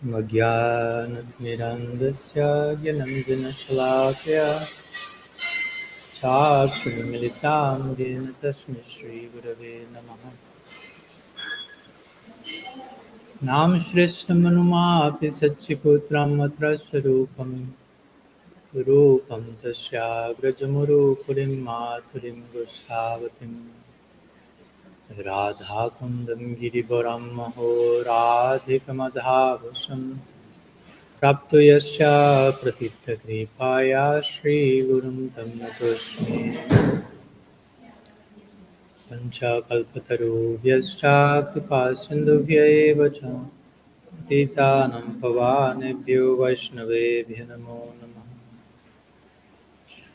Magyarandasya Gyananjanashalakya Chakshurmilitam Dena Tasmi Shri Gurave Namaha Nam Shrishtamanuma Sachiputram Matraswarupam Rupam Tasya Grajamurupurim Maturim Gosavatim Radha Kundam Girivaram Maho Radhikamadhavasam Prapto Yasya Pratita Kripaya Shri Gurum Tam Natosmi Pancha Kalpataru Vyascha Kripa Sindhubhya Eva Cha Patitanam Pavanebhyo Vaishnavebhyo Namo Namaha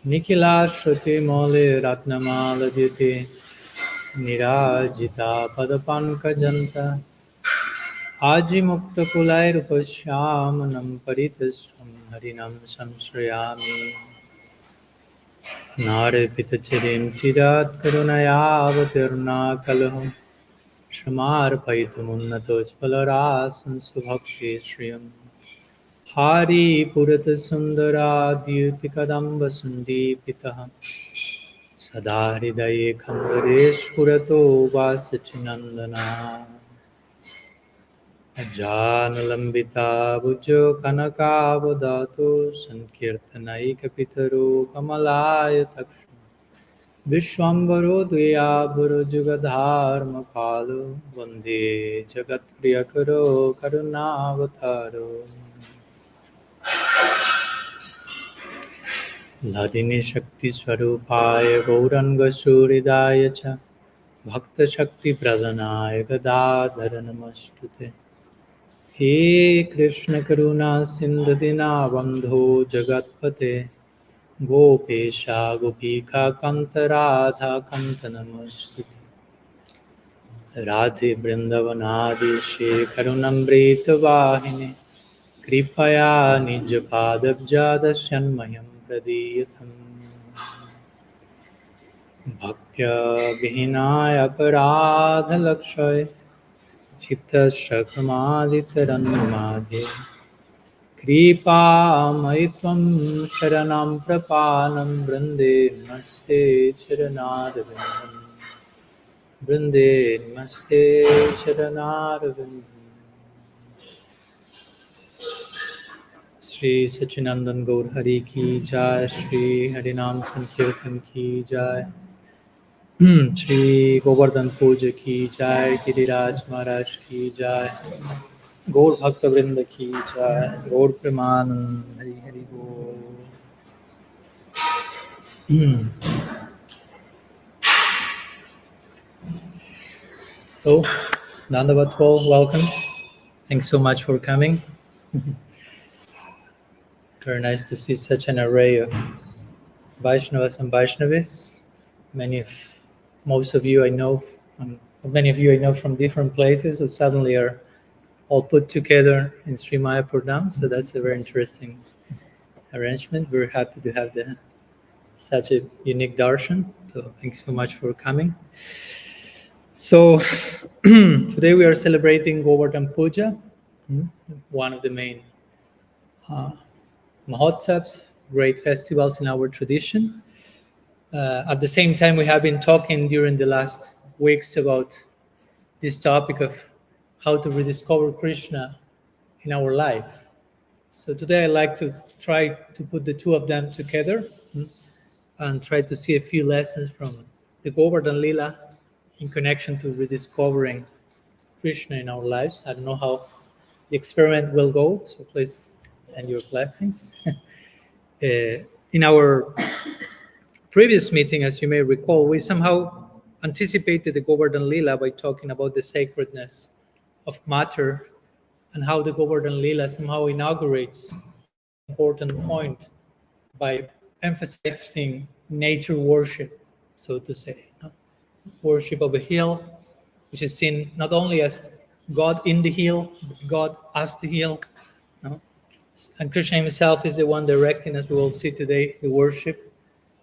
Nikhila Shruti Mole Ratnamala Dhyate Nirajita Padapankajanta Aji Mukta Kulairupashyamanam Paritasram Harinam Samshrayami Narepitachirim Chirat Karunayavatirna Kalaham Shramarpaitum Subhakti Shriyam Hari Purata Sundara Dyutikadamba Sundipitaha Sada Hridaye Kambaresh Purato Vasachinandana Ajanulambita Bhujo Kanakavadato Sankirtanaika Pitaro Kamalaya Takshu Vishwambaro Dvayabharo Jugadharma Palo Vande Jagat Priyakaro Karunavataro Ladini Shakti Swarupaya Gauranga Suridaya Cha Bhakta Shakti Pradhanaya Gadadhara Namastute He Krishna Karuna Sindhu Dinabandho Jagatpate Gopesha Gopika Kanta Radha Kanta Namastute Radhe Vrindavanadi Shri Karunamrita Vahine Kripaya Nijapad Shanmayam Pradiyatam Bhaktya Vihinaya Aparadha Lakshay Chipta Shakamaditaranmadhe Kripa Maitvam Sharanam Prapanam Brinde Namaste Charanarvindam Brinde Namaste Charanarvindam Shri Sachinandan Gaur Hari Ki Jai Shri Harinam Sankirtan Ki Jai Shri Govardhan-puja Ki Jai Giriraj Maharaj Ki Jai Gaur Bhakta Vrinda Ki Jai Gaur Premanand Hari Hari Bol So, Nandavat Paul, welcome. Thanks so much for coming. Very nice to see such an array of Vaishnavas and Vaishnavis. Most of you I know, many of you I know from different places who suddenly are all put together in Sri Mayapur, so that's a very interesting arrangement. We're happy to have such a unique darshan. So thanks so much for coming. So today we are celebrating Govardhan-puja, one of the main mahotsavs, great festivals in our tradition. At the same time, we have been talking during the last weeks about this topic of how to rediscover Krishna in our life. So today I'd like to try to put the two of them together and try to see a few lessons from the Govardhan Leela in connection to rediscovering Krishna in our lives. I don't know how the experiment will go, so please send your blessings. In our previous meeting, as you may recall, we somehow anticipated the Govardhan Leela by talking about the sacredness of matter and how the Govardhan Leela somehow inaugurates an important point by emphasizing nature worship, so to say. Worship of a hill, which is seen not only as God in the hill, but God as the hill. And Krishna himself is the one directing, as we will see today, the worship.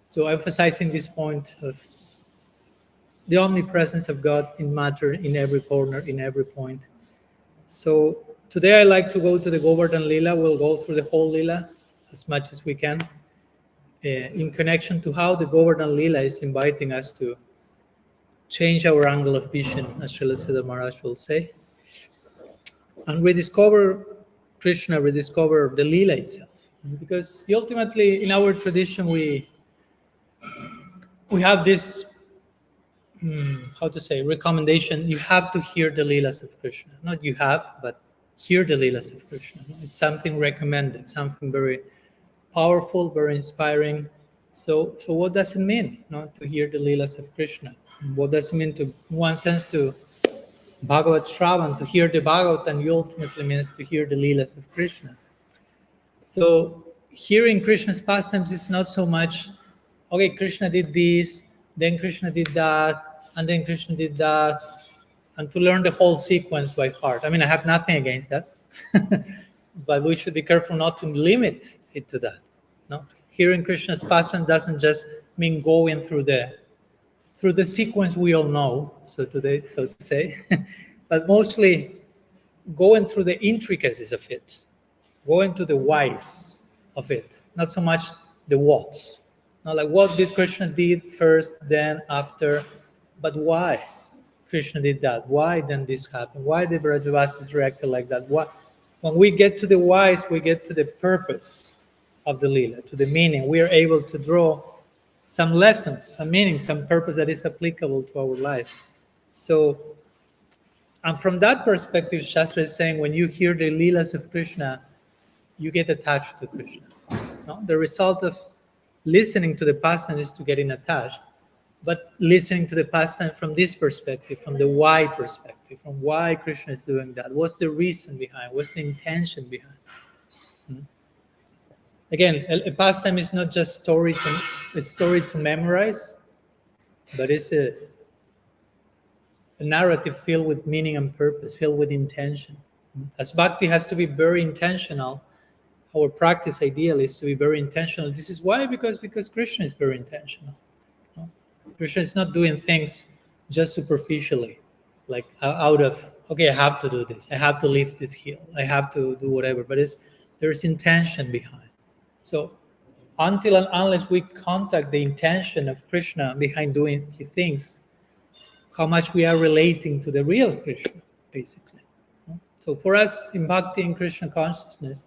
So emphasizing this point of the omnipresence of God in matter, in every corner, in every point. So Today I like to go to the Govardhan Lila. We'll go through the whole Lila as much as we can, in connection to how the Govardhan Lila is inviting us to change our angle of vision, as Srila Siddha Maharaj will say, and rediscover Krishna, rediscover the Lila itself. Because ultimately, in our tradition, we have this, how to say, recommendation. You have to hear the Leelas of Krishna. Not you have, but hear the Leelas of Krishna. It's something recommended, something very powerful, very inspiring. So what does it mean, to hear the Leelas of Krishna? What does it mean to, in one sense, to Bhagavat Shravan, to hear the Bhagavatam ultimately means to hear the Leelas of Krishna. So hearing Krishna's pastimes is not so much, okay, Krishna did this, then Krishna did that, and then Krishna did that, and to learn the whole sequence by heart. I mean, I have nothing against that, but we should be careful not to limit it to that. No, hearing Krishna's pastimes doesn't just mean going through the sequence we all know, so to say, but mostly going through the intricacies of it, going to the whys of it, not so much the whats. Not like what did Krishna did first, then after, but why Krishna did that? Why then this happened? Why did Brajavasis react like that? What? When we get to the whys, we get to the purpose of the Leela, to the meaning. We are able to draw some lessons, some meaning, some purpose that is applicable to our lives. So, and from that perspective, Shastra is saying when you hear the Leelas of Krishna, you get attached to Krishna. No? The result of listening to the pastime is to getting attached, but listening to the pastime from this perspective, from the why perspective, from why Krishna is doing that. What's the reason behind? What's the intention behind? Again, a pastime is not just a story to memorize, but it's a narrative filled with meaning and purpose, filled with intention. As bhakti has to be very intentional, our practice ideally is to be very intentional. This is why, because Krishna is very intentional. Krishna is not doing things just superficially, like out of, okay, I have to do this, I have to lift this hill, I have to do whatever, but there's intention behind. So until and unless we contact the intention of Krishna behind doing his things, how much we are relating to the real Krishna, basically. So for us in bhakti and Krishna consciousness,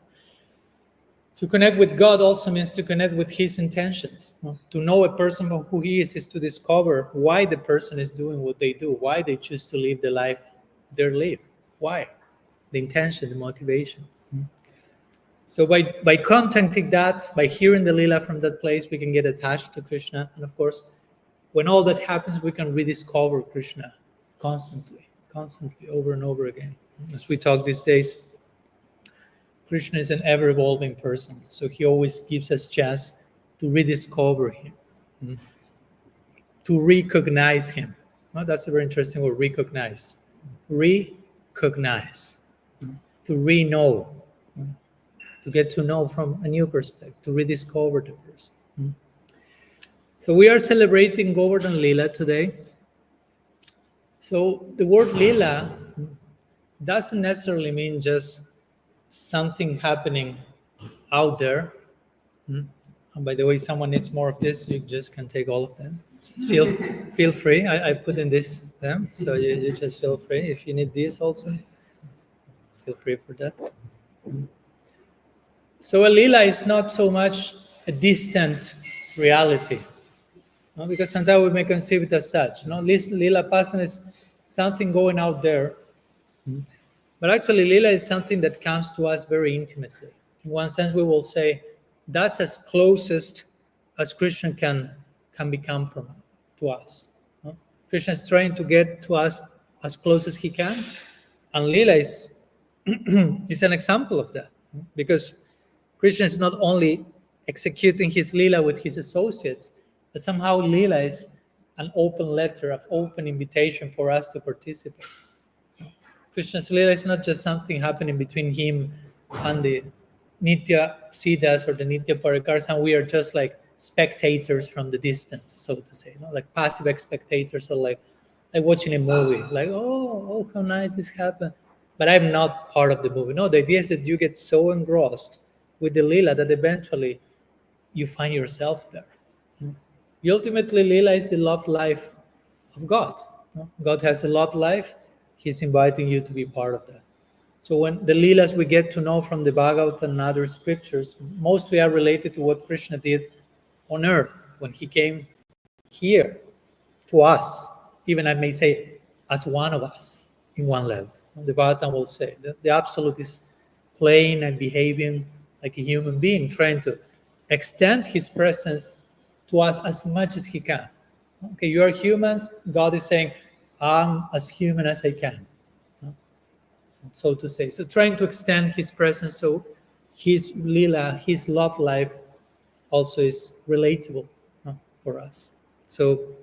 to connect with God also means to connect with his intentions. To know a person for who he is to discover why the person is doing what they do, why they choose to live the life they live. Why? The intention, the motivation. So by contacting that, by hearing the Leela from that place, we can get attached to Krishna. And of course, when all that happens, we can rediscover Krishna constantly, over and over again. As we talk these days, Krishna is an ever-evolving person, so he always gives us chance to rediscover him, to recognize him. Well, that's a very interesting word, recognize. Recognize, to re-know, to get to know from a new perspective, to rediscover the person. So we are celebrating Govardhan Lila today. So the word Lila doesn't necessarily mean just something happening out there. And by the way, someone needs more of this, you just can take all of them. Feel free. I put in this them, so you just feel free. If you need this also, feel free for that. So a Lila is not so much a distant reality, because sometimes we may conceive it as such. Lila Pasan is something going out there, but actually Lila is something that comes to us very intimately. In one sense, we will say that's as closest as Krishna can become to us. Krishna is trying to get to us as close as he can, and Lila is an example of that, because Krishna is not only executing his Lila with his associates, but somehow Lila is an open letter, an open invitation for us to participate. Krishna's Lila is not just something happening between him and the Nitya Siddhas or the Nitya Parakars, and we are just like spectators from the distance, so to say, like passive spectators, or like watching a movie, like, oh, how nice this happened. but I'm not part of the movie. No, the idea is that you get so engrossed with the Leela that eventually you find yourself there. Ultimately, Leela is the love life of God. God has a love life. He's inviting you to be part of that. So when the Leelas we get to know from the Bhagavad and other scriptures, mostly are related to what Krishna did on earth when he came here to us, even I may say as one of us in one level. The Bhagavatam will say that the Absolute is playing and behaving like a human being, trying to extend his presence to us as much as he can. Okay, you are humans. God is saying, I'm as human as I can, so to say. So trying to extend his presence so his Lila, his love life also is relatable for us. So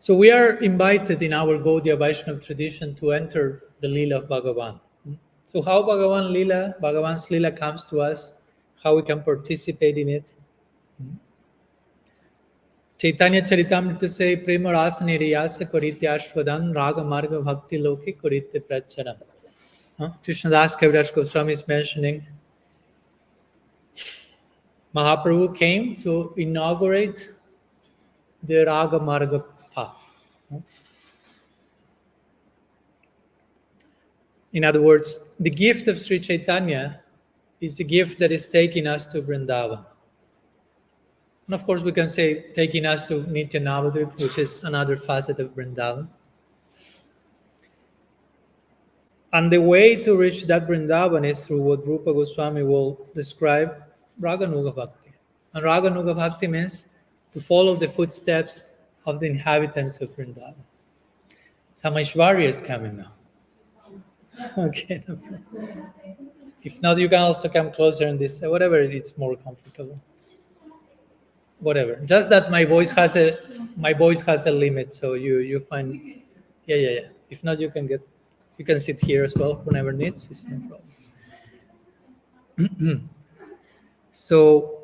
we are invited in our Gaudiya Vaishnava tradition to enter the Lila of Bhagavan. So how Bhagavan's Lila comes to us, how we can participate in it. Chaitanya Charitamrita say, Prema Rasa Niriyasa Koritya Ashwadan Raga Marga Bhakti Loki Koritya Pracharan. Krishna Das Kaviraj Goswami is mentioning Mahaprabhu came to inaugurate the Raga Marga path. In other words, the gift of Sri Chaitanya is a gift that is taking us to Vrindavan. And of course, we can say taking us to Nitya Navadvip, which is another facet of Vrindavan. And the way to reach that Vrindavan is through what Rupa Goswami will describe Raganuga Bhakti. And Raganuga Bhakti means to follow the footsteps of the inhabitants of Vrindavan. Samaishwarya is coming now. Okay. If not, you can also come closer in this, whatever it's more comfortable. Whatever. Just that my voice has a limit, so you find yeah. If not, you can sit here as well whenever needs. It's no problem. So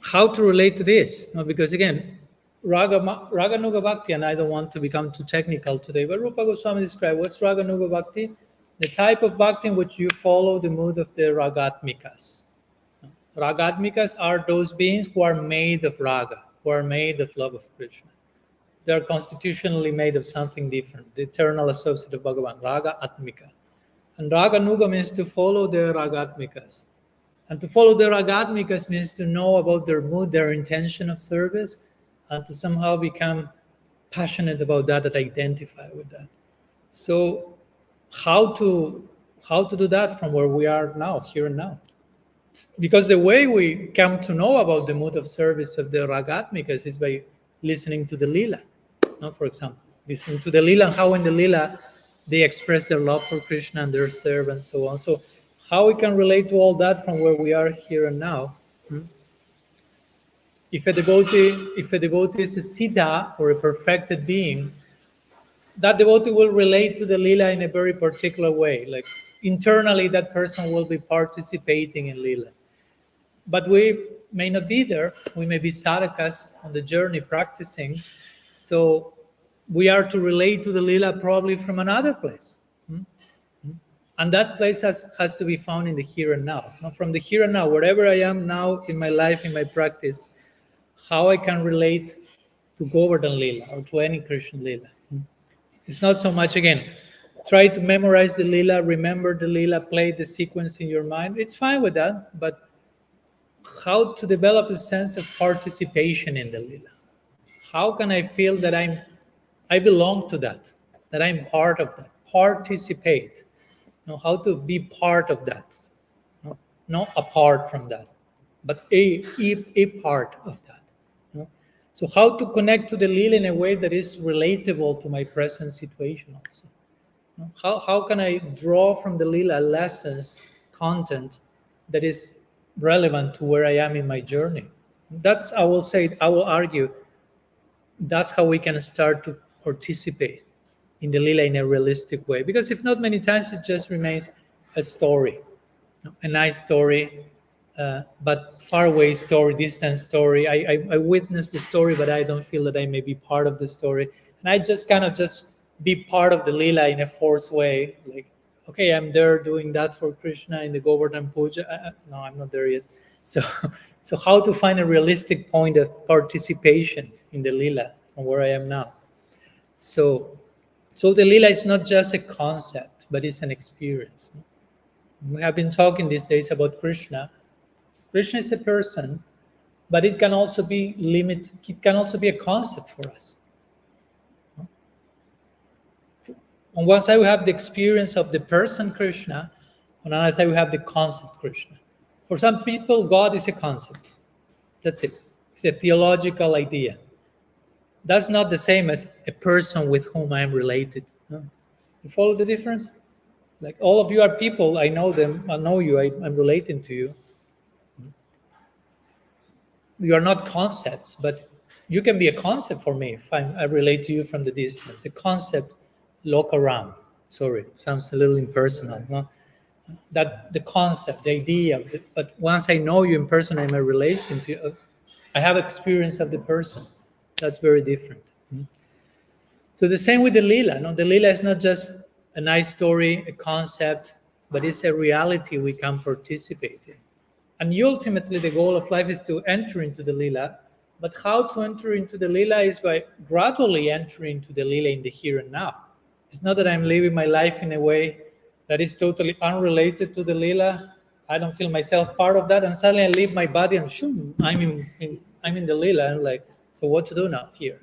how to relate to this? Because again, Raganuga Bhakti, and I don't want to become too technical today, but Rupa Goswami described what's Raganuga Bhakti? The type of bhakti in which you follow the mood of the ragatmikas. Ragatmikas are those beings who are made of raga, who are made of love of Krishna. They are constitutionally made of something different, the eternal associate of Bhagavan, Raga Atmika. And Raganuga means to follow the Ragatmikas. And to follow the Ragatmikas means to know about their mood, their intention of service, and to somehow become passionate about that, identify with that. So how to do that from where we are now, here and now? Because the way we come to know about the mood of service of the Ragatmikas is by listening to the Lila. For example, listening to the Lila and how in the Lila they express their love for Krishna and their serve and so on. So how we can relate to all that from where we are here and now? If a devotee is a siddha or a perfected being, that devotee will relate to the Lila in a very particular way. Like internally, that person will be participating in Lila. But we may not be there. We may be sadhakas on the journey practicing. So we are to relate to the Lila probably from another place. And that place has to be found in the here and now. From the here and now, wherever I am now in my life, in my practice, how I can relate to Govardhan Lila or to any Krishna Lila. It's not so much, again, try to memorize the Lila, remember the Lila, play the sequence in your mind. It's fine with that, but how to develop a sense of participation in the Lila? How can I feel that I belong to that I'm part of that? Participate. How to be part of that. Not apart from that, but a part of that. So how to connect to the Lila in a way that is relatable to my present situation also. How can I draw from the Lila lessons, content that is relevant to where I am in my journey? I will argue, that's how we can start to participate in the Lila in a realistic way. Because if not, many times it just remains a story, a nice story, but far away story, distant story. I witnessed the story, but I don't feel that I may be part of the story. And I just kind of be part of the Leela in a forced way. Like, okay, I'm there doing that for Krishna in the Govardhana-puja. No, I'm not there yet. So, so how to find a realistic point of participation in the Leela from where I am now? So, so the Leela is not just a concept, but it's an experience. We have been talking these days about Krishna. Krishna is a person, but it can also be limited. It can also be a concept for us. On one side, we have the experience of the person Krishna. On another side, we have the concept Krishna. For some people, God is a concept. That's it. It's a theological idea. That's not the same as a person with whom I am related. No? You follow the difference? Like all of you are people. I know them. I know you. I'm relating to you. You are not concepts, but you can be a concept for me if I relate to you from the distance. The concept, lokaram. Sorry, sounds a little impersonal. No? That the concept, the idea. But once I know you in person, I'm a relation to you. I have experience of the person. That's very different. So the same with the Leela. No, the Leela is not just a nice story, a concept, but it's a reality we can participate in. And ultimately, the goal of life is to enter into the Leela. But how to enter into the Leela is by gradually entering into the Leela in the here and now. It's not that I'm living my life in a way that is totally unrelated to the Leela. I don't feel myself part of that, and suddenly I leave my body and shoom, I'm in the Leela. And like, so what to do now here?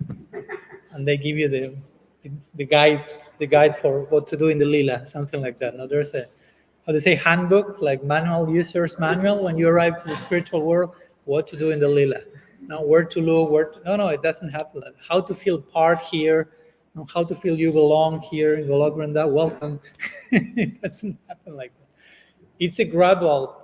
And they give you the guide for what to do in the Leela, something like that. Now there's a, how to say, handbook, like manual, user's manual when you arrive to the spiritual world, what to do in the Leela. Now where to look, no, it doesn't happen like that. How to feel part here, how to feel you belong here in Golokranda, welcome. It doesn't happen like that. It's a gradual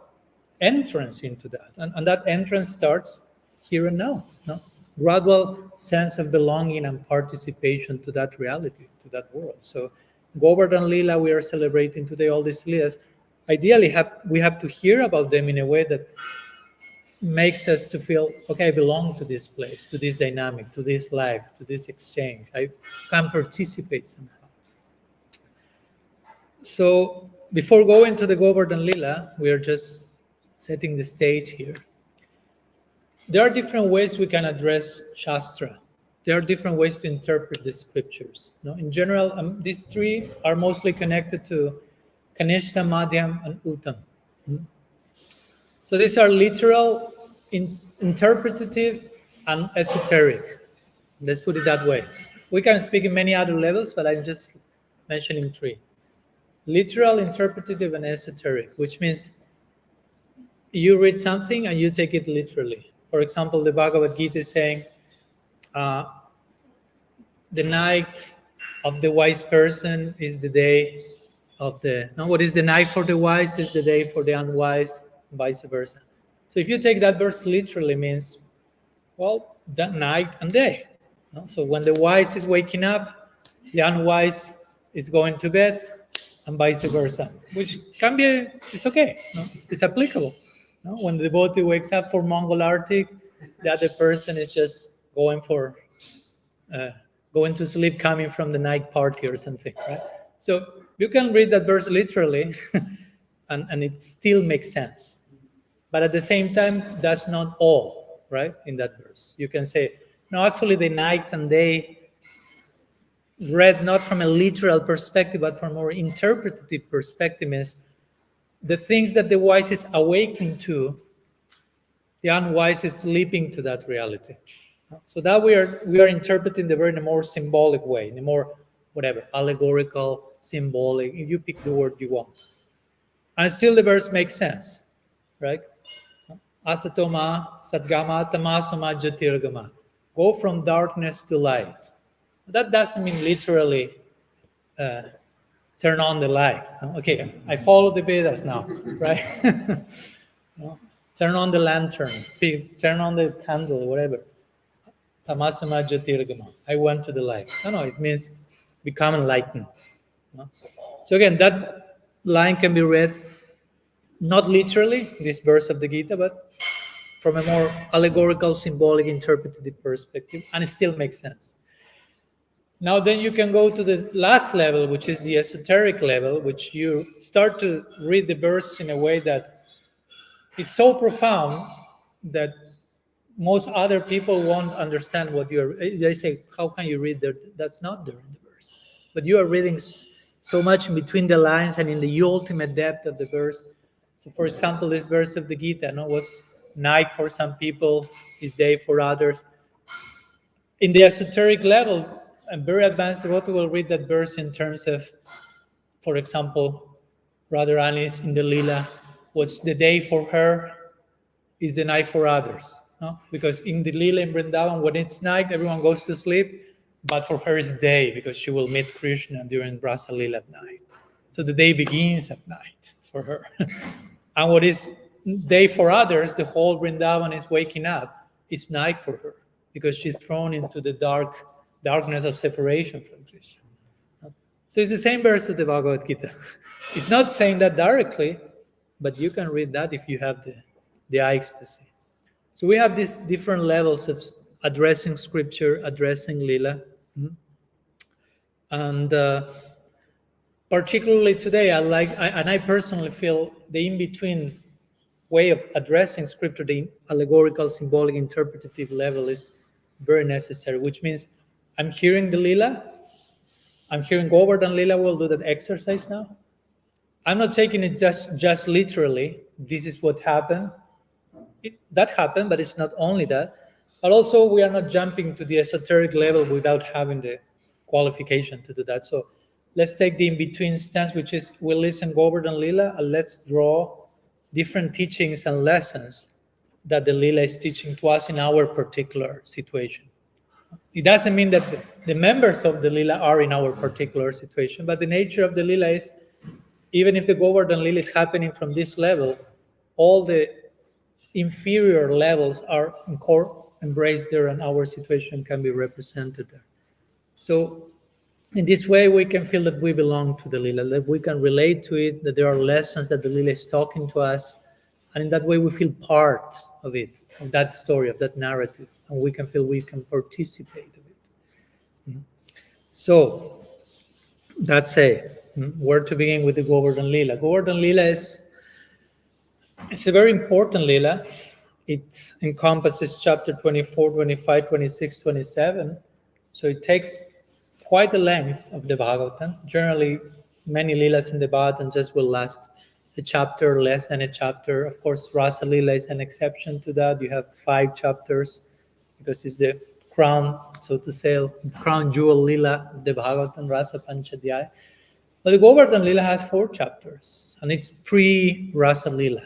entrance into that. And that entrance starts here and now. No? Gradual sense of belonging and participation to that reality, to that world. So Govardhan Leela, we are celebrating today, all these Leelas. Ideally, we have to hear about them in a way that makes us to feel, okay, I belong to this place, to this dynamic, to this life, to this exchange. I can participate somehow. So before going to the Govardhan Leela, we are just setting the stage here. There are different ways we can address Shastra. There are different ways to interpret the scriptures. No? In general, these three are mostly connected to Kanishta, Madhyam, and Uttam. So these are literal, interpretative, and esoteric. Let's put it that way. We can speak in many other levels, but I'm just mentioning three. Literal, interpretative, and esoteric, which means you read something and you take it literally. For example, the Bhagavad Gita is saying, the night of the wise person is the day of the... No, what is the night for the wise is the day for the unwise, vice versa. So if you take that verse literally, means, well, that night and day. No? So when the wise is waking up, the unwise is going to bed, and vice versa, which can be, it's okay, no? It's applicable. No? When the devotee wakes up for Mongol Artik, the other person is just going to sleep, coming from the night party or something, right? So you can read that verse literally, and it still makes sense. But at the same time, that's not all, right, in that verse. You can say, no, actually the night and day, read not from a literal perspective, but from a more interpretative perspective, is the things that the wise is awakening to, the unwise is sleeping to that reality. So that we are interpreting the word in a more symbolic way, in a more, whatever, allegorical, symbolic, if you pick the word you want. And still the verse makes sense, right? Asatoma, Satgama, Tamasoma, Jyotirgama. Go from darkness to light. That doesn't mean literally turn on the light. Okay, I follow the Vedas now, right? No? Turn on the lantern, turn on the candle, whatever. Tamasama Jyotirgama. I went to the light. No, it means become enlightened. No? So again, that line can be read not literally, this verse of the Gita, but from a more allegorical, symbolic, interpretative perspective, and it still makes sense. Now then you can go to the last level, which is the esoteric level, which you start to read the verse in a way that is so profound that most other people won't understand what you're. They say, how can you read that? That's not there in the verse. But you are reading so much in between the lines and in the ultimate depth of the verse. So for example, this verse of the Gita, was night for some people, is day for others. In the esoteric level, a very advanced devotee will read that verse in terms of, for example, Radharani in the Lila, what's the day for her is the night for others. No? Because in the Lila in Vrindavan, when it's night, everyone goes to sleep, but for her it's day because she will meet Krishna during Rasa Lila at night. So the day begins at night for her. And what is day for others, the whole Vrindavan is waking up, it's night for her because she's thrown into the darkness of separation from Krishna. So it's the same verse of the Bhagavad Gita. It's not saying that directly, but you can read that if you have the eyes to see. So we have these different levels of addressing scripture, addressing Lila. And particularly today, I personally feel the in-between way of addressing scripture, the allegorical, symbolic, interpretative level is very necessary, which means I'm hearing the Lila, I'm hearing Govardhan Lila, we'll do that exercise now. I'm not taking it just literally, this is what happened. That happened, but it's not only that. But also we are not jumping to the esoteric level without having the qualification to do that. So let's take the in-between stance, which is we'll listen Govardhan Lila, and let's draw different teachings and lessons that the Lila is teaching to us in our particular situation. It doesn't mean that the members of the Lila are in our particular situation, but the nature of the Lila is, even if the Govardhan Lila is happening from this level, all the inferior levels are embraced there and our situation can be represented there. So in this way, we can feel that we belong to the Lila, that we can relate to it, that there are lessons that the Lila is talking to us, and in that way we feel part of it, of that story, of that narrative, and we can feel we can participate of it. So that's where to begin with the Govardhan Lila. Govardhan Lila it's a very important Lila. It encompasses chapter 24, 25, 26, 27. So it takes quite the length of the Bhagavatam. Generally, many Leelas in the Bhagavatam just will last a chapter, less than a chapter. Of course, Rasa Leela is an exception to that. You have 5 chapters because it's the crown, so to say, crown jewel Leela of the Bhagavatam, Rasa Panchadhyaya. But the Govardhan Leela has 4 chapters, and it's pre-Rasa Leela.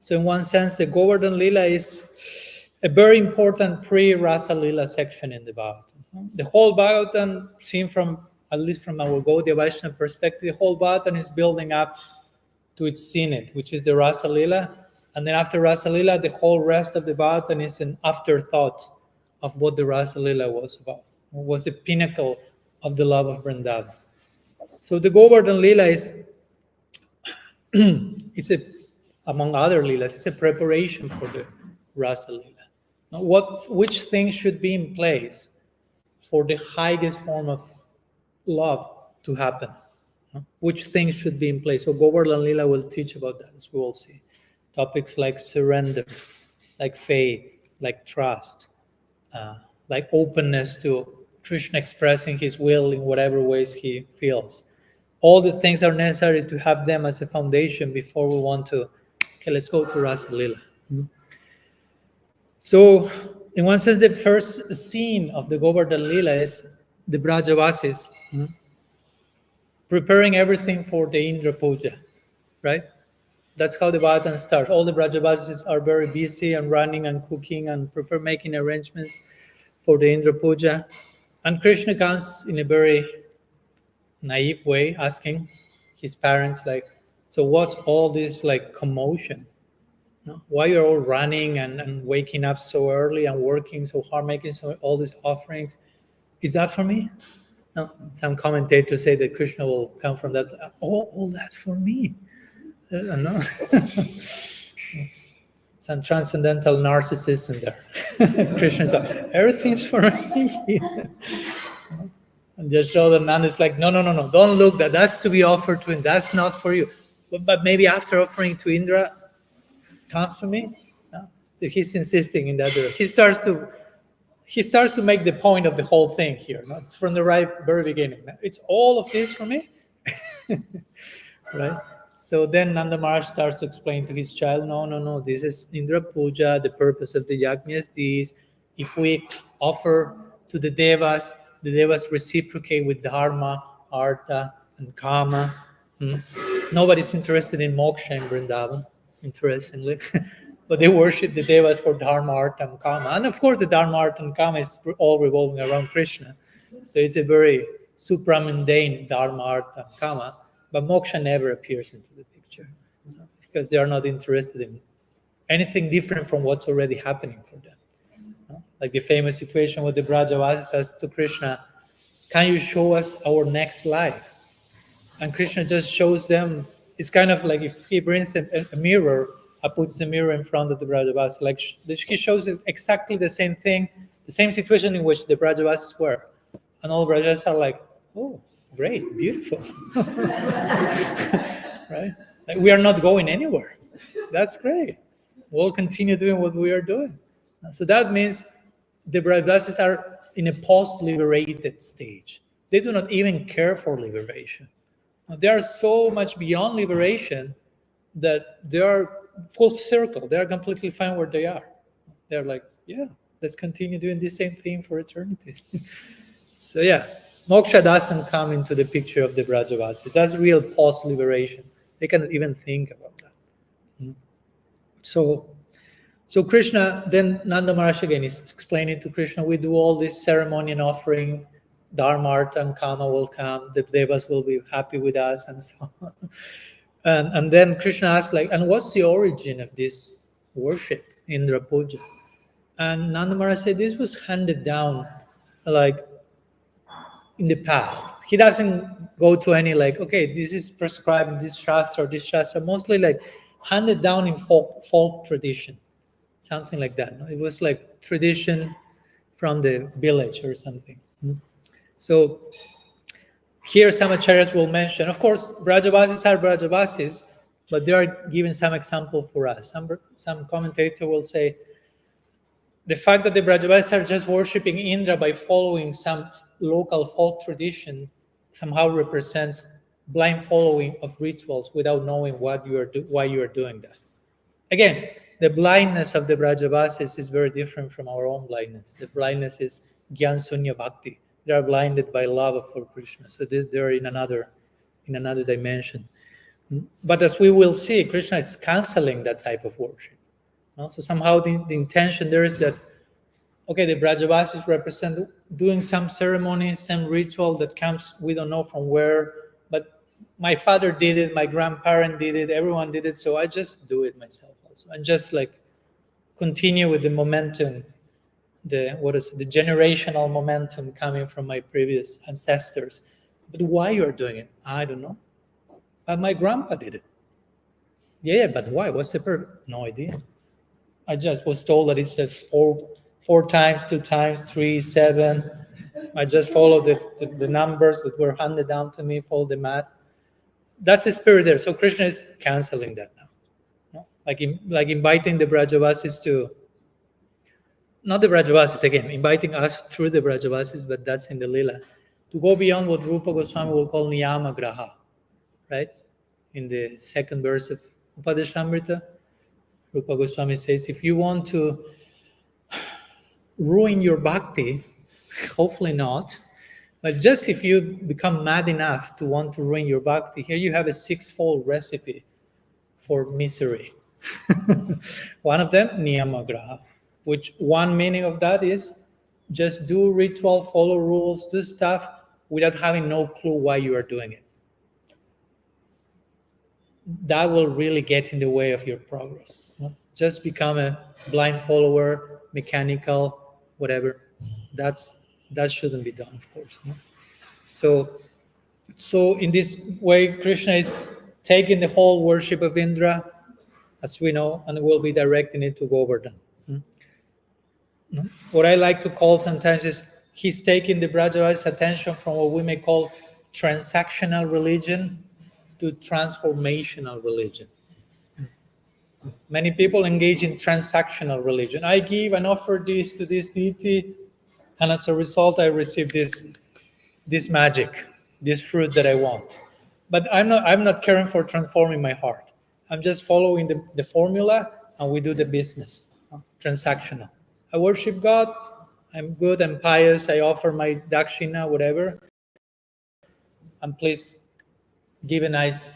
So in one sense, the Govardhan Leela is a very important pre-Rasa Leela section in the Bhagavatam. The whole Bhagavatam, seen from, at least from our Gaudiya Vaishnava perspective, the whole Bhagavatam is building up to its zenith, which is the Rasa Leela. And then after Rasa Leela, the whole rest of the Bhagavatam is an afterthought of what the Rasa Leela was about. It was the pinnacle of the love of Vrindavan. So the Govardhan Leela is, among other Leelas, it's a preparation for the Rasa Leela. Now, which things should be in place for the highest form of love to happen? Which things should be in place? So Govardhan Leela will teach about that, as we will see. Topics like surrender, like faith, like trust, like openness to Krishna expressing his will in whatever ways he feels. All the things are necessary to have them as a foundation before we want to, okay, let's go to Rasa Leela. So, in one sense, the first scene of the Govardhan Leela is the Brajavasis preparing everything for the Indra Puja, right? That's how the Bhagavatam starts. All the Brajavasis are very busy and running and cooking and making arrangements for the Indra Puja. And Krishna comes in a very naive way, asking his parents, like, so what's all this like commotion? Why you're all running and waking up so early and working so hard, making all these offerings? Is that for me? No. Some commentators say that Krishna will come from that. All that for me? No. Some transcendental narcissism there. Krishna's like, everything's for me. And Yashodananda is like, no, don't look, that's to be offered to him, that's not for you. But maybe after offering to Indra, come to me. No? So he's insisting in that direction. He starts to make the point of the whole thing here, not from the very beginning. It's all of this for me, right? So then Nanda Maharaj starts to explain to his child, no, this is Indra Puja, the purpose of the yajna is this. If we offer to the devas reciprocate with dharma, artha, and kama. Nobody's interested in moksha in Vrindavan, interestingly. But they worship the devas for dharma, artha, and kama. And of course, the dharma, artha, and kama is all revolving around Krishna. So it's a very supramundane dharma, artha, and kama. But moksha never appears into the picture, because they are not interested in anything different from what's already happening for them. Like the famous situation where the Brajavasi says to Krishna, can you show us our next life? And Krishna just shows them. It's kind of like if he brings a mirror, puts the mirror in front of the Brajavasis, like he shows exactly the same thing, the same situation in which the Brajavasis were. And all Brajavasis are like, oh, great, beautiful. Right? Like, we are not going anywhere. That's great. We'll continue doing what we are doing. So that means the Brajavasis are in a post-liberated stage. They do not even care for liberation. They are so much beyond liberation that they are full circle. They are completely fine where they are. They're like, yeah, let's continue doing the same thing for eternity. So yeah, moksha doesn't come into the picture of the Brajavasi. That's real post-liberation. They cannot even think about that. So Krishna, then Nanda Maharaj again is explaining to Krishna, we do all this ceremony and offering, Dharma, Artha, and Kama will come, the Devas will be happy with us, and so on. And then Krishna asked, like, and what's the origin of this worship, Indra Puja? And Nanda Maharaj said this was handed down, like, in the past. He doesn't go to any, like, okay, this is prescribed in this shastra or this shastra, mostly like handed down in folk tradition, something like that. It was like tradition from the village or something. So here some acharyas will mention, of course, Brajavasis are Brajavasis, but they are giving some example for us. Some commentator will say, the fact that the Brajavasis are just worshipping Indra by following some local folk tradition somehow represents blind following of rituals without knowing why you are doing that. Again, the blindness of the Brajavasis is very different from our own blindness. The blindness is Gyan Sunya Bhakti. They are blinded by love for Krishna. So they're in another dimension. But as we will see, Krishna is canceling that type of worship. So somehow the intention there is that, okay, the Brajavasis represent doing some ceremony, some ritual that comes, we don't know from where, but my father did it, my grandparent did it, everyone did it, so I just do it myself also. And just like continue with the momentum, the generational momentum coming from my previous ancestors. But why you're doing it? I don't know. But my grandpa did it. Yeah, but why? What's the purpose? No idea. I just was told that it's a four times, 2 times, 3, 7. I just followed the numbers that were handed down to me, follow the math. That's the spirit there. So Krishna is canceling that now. Like inviting the Brajavasis to, not the Brajavasis again, inviting us through the Brajavasis, but that's in the Lila, to go beyond what Rupa Goswami will call Niyama Graha, right? In the 2nd verse of Upadeshamrita, Rupa Goswami says, if you want to ruin your bhakti, hopefully not, but just if you become mad enough to want to ruin your bhakti, here you have a 6-fold recipe for misery. One of them, Niyamagraha, which one meaning of that is just do ritual, follow rules, do stuff without having no clue why you are doing it. That will really get in the way of your progress. Just become a blind follower, mechanical, whatever. That shouldn't be done, of course. So in this way, Krishna is taking the whole worship of Indra, as we know, and will be directing it to Govardhan. What I like to call sometimes is he's taking the Brajava's attention from what we may call transactional religion to transformational religion. Many people engage in transactional religion. I give and offer this to this deity, and as a result, I receive this magic, this fruit that I want. But I'm not caring for transforming my heart. I'm just following the formula, and we do the business, transactional. I worship God. I'm good. I'm pious. I offer my dakshina, whatever. And please give a nice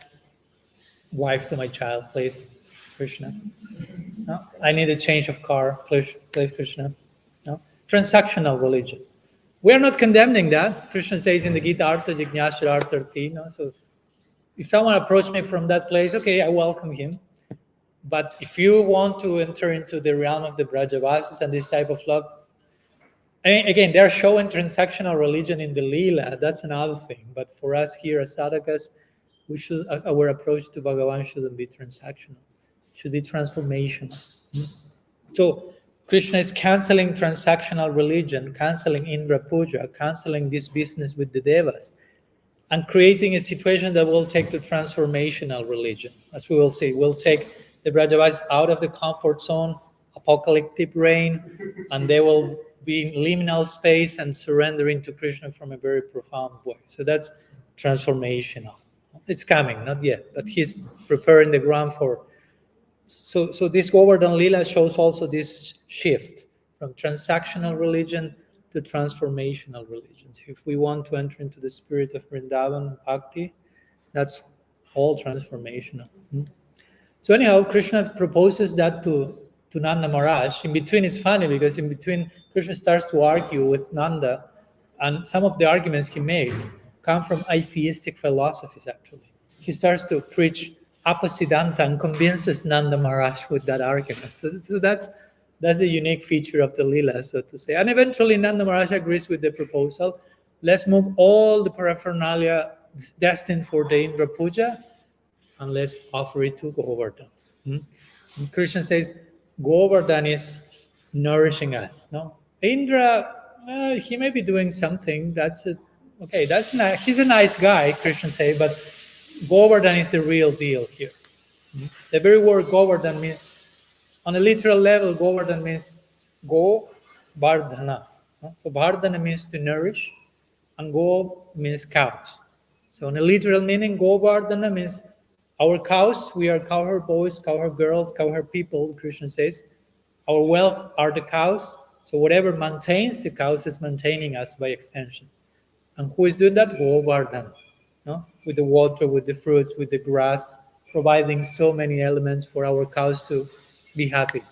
wife to my child, please, Krishna. No? I need a change of car, please Krishna. No? Transactional religion. We are not condemning that. Krishna says in the Gita, Artha Jignasya Artha Arthi. No? So if someone approached me from that place, okay, I welcome him. But if you want to enter into the realm of the Brajavasis and this type of love, I mean, again, they're showing transactional religion in the Leela. That's another thing. But for us here as sadhakas, our approach to Bhagavan shouldn't be transactional. It should be transformational. So Krishna is canceling transactional religion, canceling Indra Puja, canceling this business with the devas, and creating a situation that will take the transformational religion. As we will see, we'll take the Brajavas out of the comfort zone, apocalyptic reign, and they will be in liminal space and surrendering to Krishna from a very profound way. So that's transformational. It's coming, not yet, but he's preparing the ground for. So this Govardhan Lila shows also this shift from transactional religion to transformational religions. If we want to enter into the spirit of Vrindavan Bhakti, that's all transformational. So anyhow, Krishna proposes that to Nanda Maharaj. In between, it's funny because in between, Krishna starts to argue with Nanda, and some of the arguments he makes come from atheistic philosophies, actually. He starts to preach Apasiddhanta and convinces Nanda Maharaj with that argument. So that's a unique feature of the Lila, so to say. And eventually, Nanda Maharaj agrees with the proposal. Let's move all the paraphernalia destined for the Indra Puja, and let's offer it to Govardhan. And Krishna says, Govardhan is nourishing us. No, Indra, he may be doing something. That's it. Okay, that's nice. He's a nice guy, Krishna says, but Govardhan is the real deal here. The very word Govardhan means, on a literal level, Govardhan means go Vardhana. So Vardhana means to nourish, and go means cows. So in a literal meaning, Govardhana means our cows. We are cowherd boys, cowherd girls, cowherd people, Krishna says. Our wealth are the cows. So whatever maintains the cows is maintaining us by extension. And who is doing that? Govardhan. No? With the water, with the fruits, with the grass, providing so many elements for our cows to be happy.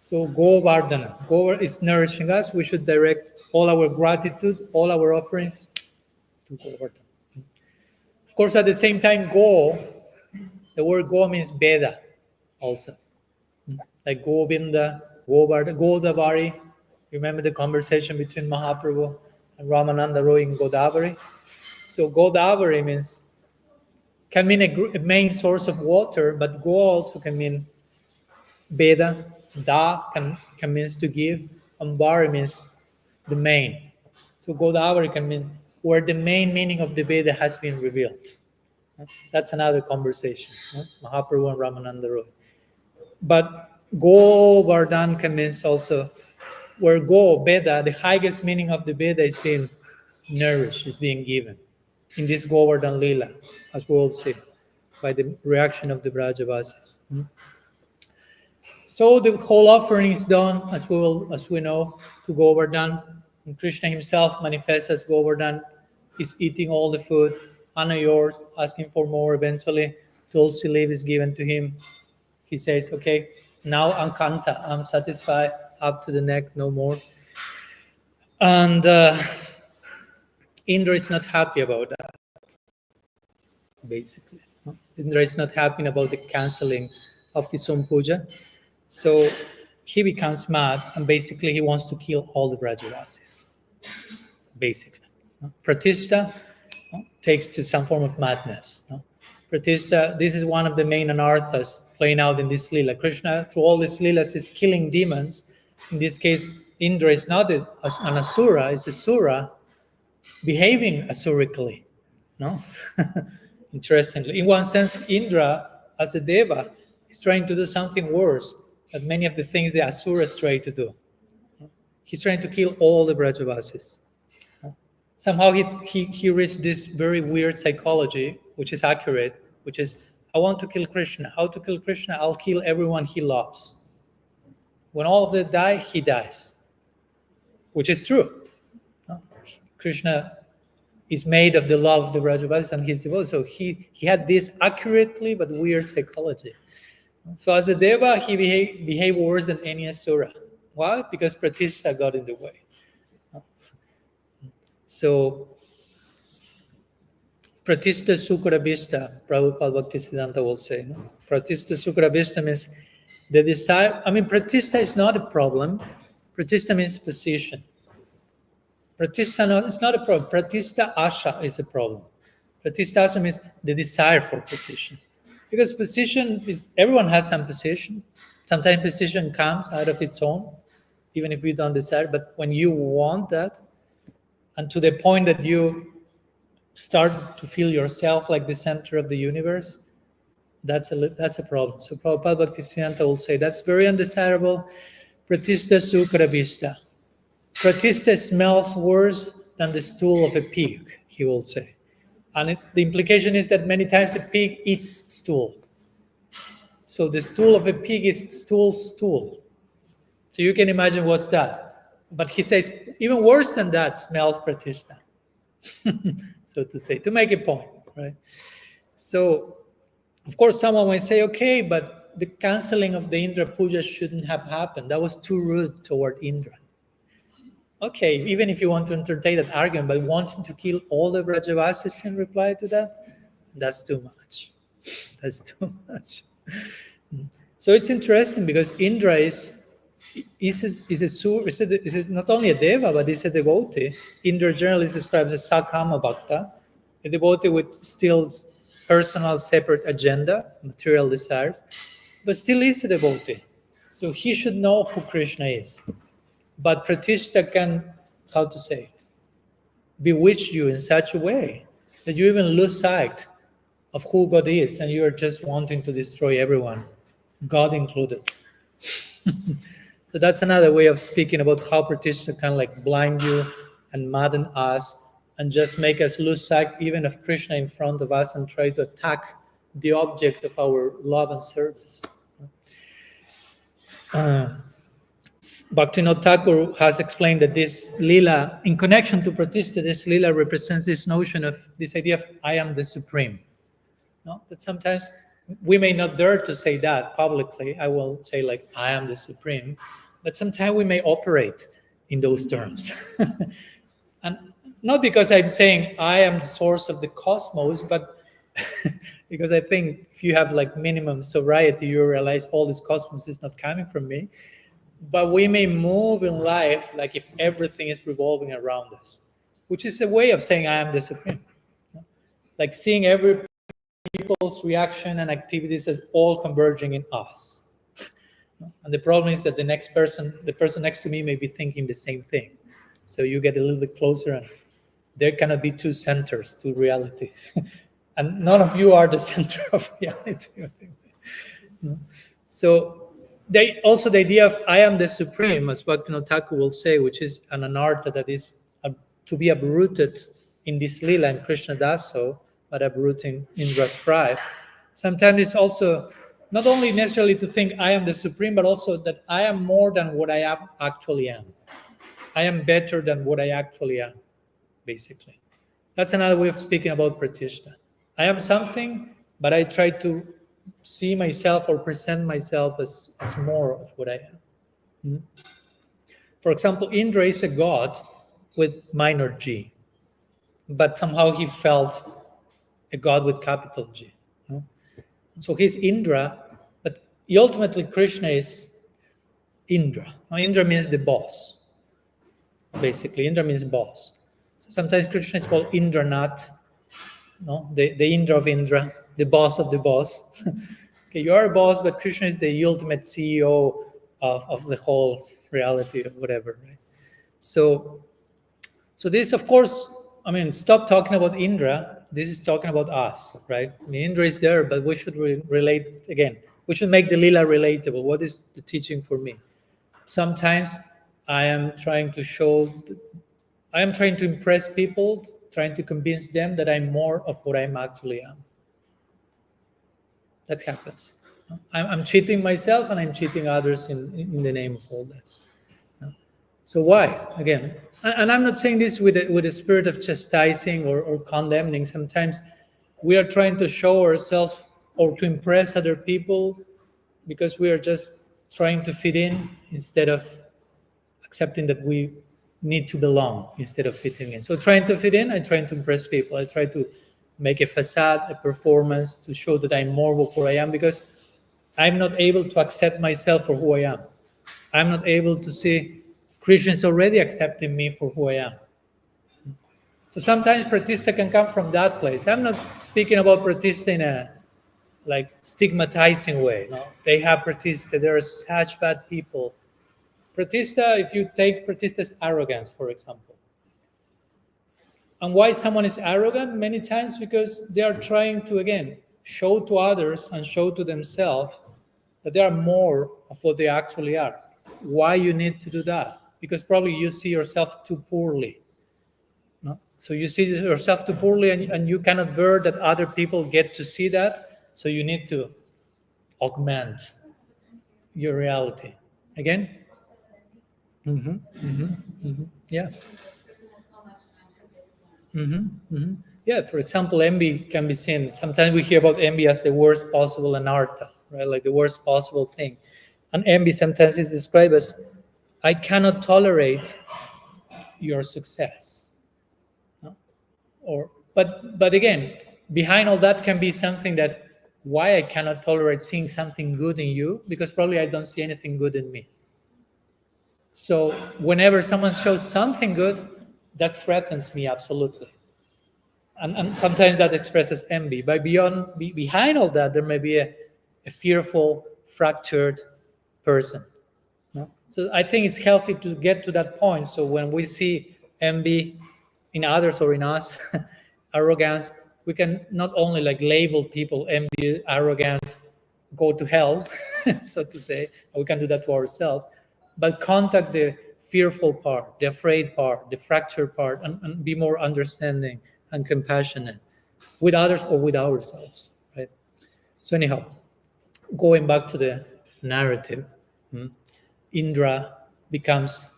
So Govardhana. Govardhana is nourishing us. We should direct all our gratitude, all our offerings to Govardhana. Of course, at the same time, Go, the word Go means Veda also. Like Govinda, Godavari. Remember the conversation between Mahaprabhu and Ramananda Roy in Godavari? So Godavari can mean a main source of water, but Go also can mean Veda. Da can mean to give, and Vari means the main. So Godavari can mean where the main meaning of the Veda has been revealed. That's another conversation, Mahaprabhu and Ramananda Roy. But Govardhan can mean also where Go, Veda, the highest meaning of the Veda is being nourished, is being given. In this Govardhan Lila, as we will see, by the reaction of the Brajavasis. So the whole offering is done, as we know, to Govardhan. And Krishna himself manifests as Govardhan. He's eating all the food. Anna yours, asking for more eventually. Tulsi leaf is given to him. He says, okay, now Ankanta, I'm satisfied, up to the neck, no more. And Indra is not happy about that, basically. Indra is not happy about the canceling of his own puja. So he becomes mad, and basically he wants to kill all the Brajavasis, basically. Pratishta takes to some form of madness. Pratishta, this is one of the main anarthas playing out in this Leela. Krishna, through all these Leelas, is killing demons. In this case, Indra is not an asura, it's a sura behaving asurically. No? Interestingly. In one sense, Indra, as a deva, is trying to do something worse than many of the things the asuras try to do. He's trying to kill all the Brajavasis. Somehow he reached this very weird psychology, which is accurate, which is, I want to kill Krishna. How to kill Krishna? I'll kill everyone he loves. When all of them die, he dies, which is true. Krishna is made of the love of the Brajavasis and his devotees. So he had this accurately but weird psychology. So as a deva, he behaved worse than any asura. Why? Because Pratishta got in the way. So Pratishta Sukrabhishta, Prabhupada Bhaktisiddhanta will say. No? Pratishta Sukrabhishta means the desire. I mean, Pratishta is not a problem. Pratishta means position. Pratishta, it's not a problem. Pratishta Asha is a problem. Pratishta Asha means the desire for position. Because position is, everyone has some position. Sometimes position comes out of its own, even if we don't desire. But when you want that, and to the point that you start to feel yourself like the center of the universe, that's a problem. So Prabhupada Bhaktisiddhanta will say that's very undesirable. Pratishta Sukrabhishta. Pratishta smells worse than the stool of a pig, he will say. And the implication is that many times a pig eats stool. So the stool of a pig is stool. So you can imagine what's that. But he says, even worse than that smells Pratishta. So to say, to make a point, right? So, of course, someone might say, okay, but the canceling of the Indra Puja shouldn't have happened. That was too rude toward Indra. Okay, even if you want to entertain that argument, but wanting to kill all the Brajavasis in reply to that, that's too much. That's too much. So it's interesting because Indra is not only a deva, but is a devotee. Indra generally describes as Sakama Bhakta, a devotee with still personal separate agenda, material desires, but still is a devotee. So he should know who Krishna is. But Pratishta can, how to say, bewitch you in such a way that you even lose sight of who God is and you are just wanting to destroy everyone, God included. So that's another way of speaking about how Pratishta can like blind you and madden us and just make us lose sight even of Krishna in front of us and try to attack the object of our love and service. Bhaktivinoda Thakur has explained that this Lila, in connection to Pratishta, this Lila represents this notion of this idea of I am the Supreme. No? That sometimes we may not dare to say that publicly. I will say like I am the Supreme, but sometimes we may operate in those terms. And not because I'm saying I am the source of the cosmos, but because I think if you have like minimum sobriety, you realize all this cosmos is not coming from me. But we may move in life like if everything is revolving around us, which is a way of saying I am the Supreme. Like seeing every people's reaction and activities as all converging in us. And the problem is that the person next to me may be thinking the same thing. So you get a little bit closer and there cannot be two centers to reality. And none of you are the center of reality. So also the idea of I am the Supreme, as Bhaktivinoda Thakur will say, which is an anartha that is to be uprooted in this Leela, and Krishna does so, but uprooting Indra's pride. Sometimes it's also not only necessarily to think I am the Supreme, but also that I am more than what I actually am. I am better than what I actually am, basically. That's another way of speaking about Pratishta. I am something, but I try to see myself or present myself as more of what I am. For example, Indra is a god with minor g, but somehow he felt a god with capital G. So he's Indra, but ultimately Krishna is Indra. Now, Indra means the boss. Basically, Indra means boss. So sometimes Krishna is called Indranath, the Indra of Indra, the boss of the boss. Okay, you are a boss, but Krishna is the ultimate CEO of the whole reality or whatever, right? So this, of course, I mean, stop talking about Indra. This is talking about us, right? I mean, Indra is there, but we should relate again. We should make the Lila relatable. What is the teaching for me? Sometimes I am trying to I am trying to impress people, trying to convince them that I'm more of what I'm actually am. That happens. I'm cheating myself and I'm cheating others in the name of all that. So why? Again, and I'm not saying this with a spirit of chastising or condemning. Sometimes we are trying to show ourselves or to impress other people because we are just trying to fit in instead of accepting that we need to belong instead of fitting in. So trying to fit in, I'm trying to impress people. I try to make a facade, a performance to show that I'm more of who I am because I'm not able to accept myself for who I am. I'm not able to see Krishna is already accepting me for who I am. So sometimes pratista can come from that place. I'm not speaking about pratista in a like stigmatizing way. No, they have pratista. There are such bad people. Pratista, if you take pratista's arrogance, for example. And why someone is arrogant? Many times because they are trying to, again, show to others and show to themselves that they are more of what they actually are. Why you need to do that? Because probably you see yourself too poorly. No? So you see yourself too poorly and you cannot bear that other people get to see that. So you need to augment your reality. Again? Yeah. Yeah, for example, envy can be seen. Sometimes we hear about envy as the worst possible anartha, right? Like the worst possible thing. And envy sometimes is described as, I cannot tolerate your success. No? But again, behind all that can be something that why I cannot tolerate seeing something good in you, because probably I don't see anything good in me. So whenever someone shows something good, that threatens me absolutely. And sometimes that expresses envy. But behind all that, there may be a fearful, fractured person. No? So I think it's healthy to get to that point. So when we see envy in others or in us, arrogance, we can not only like label people envy, arrogant, go to hell, so to say. We can do that to ourselves, but contact the fearful part, the afraid part, the fractured part, and be more understanding and compassionate with others or with ourselves, right? So anyhow, going back to the narrative, Indra becomes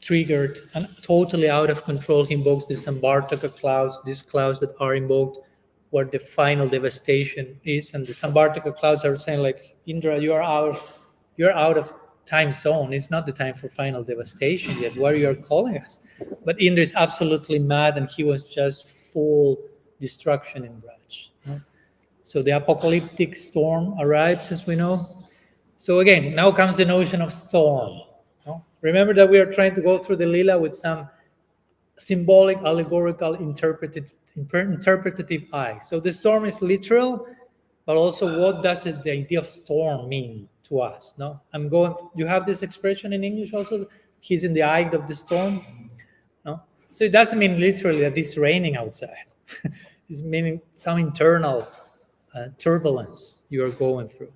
triggered and totally out of control. He invokes the Samvartaka clouds, these clouds that are invoked where the final devastation is. And the Samvartaka clouds are saying like, Indra, you're out of time zone. It's not the time for final devastation yet. Why you are calling us? But Indra is absolutely mad and he was just full destruction in Raj. So the apocalyptic storm arrives, as we know. So again, now comes the notion of storm. Remember that we are trying to go through the Lila with some symbolic, allegorical, interpretative eye. So the storm is literal, but also what does the idea of storm mean to us? No, you have this expression in English also. He's in the eye of the storm. No, so it doesn't mean literally that it's raining outside. It's meaning some internal turbulence you are going through.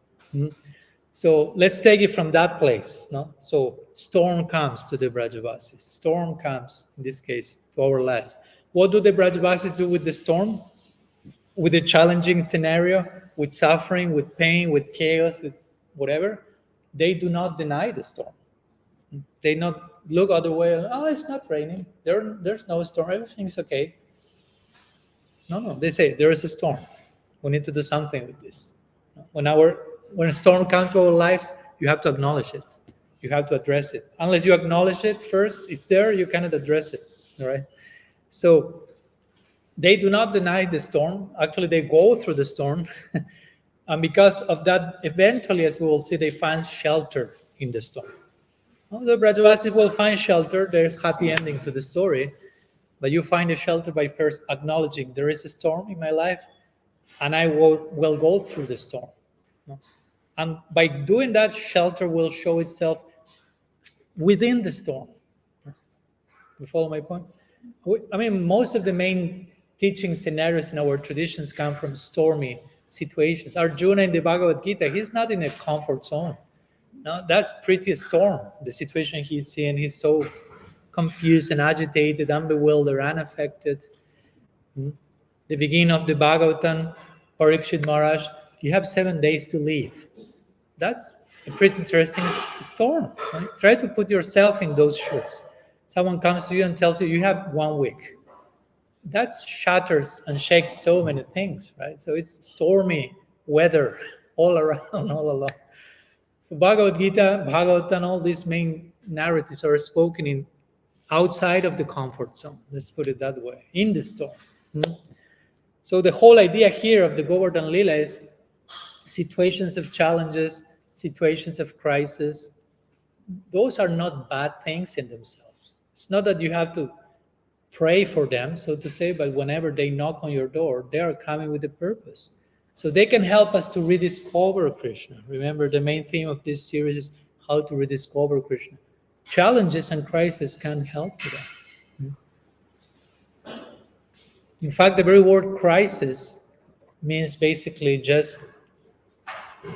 So let's take it from that place. No? So storm comes to the Brajavasis. Storm comes, in this case, to our lives. What do the Brajavasis do with the storm? With a challenging scenario, with suffering, with pain, with chaos, with whatever? They do not deny the storm. They not look other way. Oh, it's not raining. There's no storm. Everything's okay. No. They say there is a storm. We need to do something with this. When a storm comes to our lives, you have to acknowledge it. You have to address it. Unless you acknowledge it first, it's there, you cannot address it. All right. So they do not deny the storm. Actually, they go through the storm. And because of that, eventually, as we will see, they find shelter in the storm. The Brajavasis will find shelter. There's happy ending to the story. But you find a shelter by first acknowledging there is a storm in my life, and I will go through the storm. And by doing that, shelter will show itself within the storm. You follow my point? I mean, most of the main teaching scenarios in our traditions come from stormy situations. Arjuna in the Bhagavad Gita, he's not in a comfort zone. No, that's pretty storm. The situation he's in, he's so confused and agitated, unbewildered, unaffected. The beginning of the Bhagavatam, Parikshit Maharaj, you have 7 days to leave. That's a pretty interesting storm. Right? Try to put yourself in those shoes. Someone comes to you and tells you you have 1 week. That shatters and shakes so many things, right? So it's stormy weather all around, all along. So Bhagavad Gita, Bhagavatam, all these main narratives are spoken in outside of the comfort zone. Let's put it that way, in the storm. So the whole idea here of the Govardhan Leela is situations of challenges, situations of crisis. Those are not bad things in themselves. It's not that you have to pray for them, so to say, but whenever they knock on your door, they are coming with a purpose. So they can help us to rediscover Krishna. Remember, the main theme of this series is how to rediscover Krishna. Challenges and crises can help with that. In fact, the very word crisis means basically just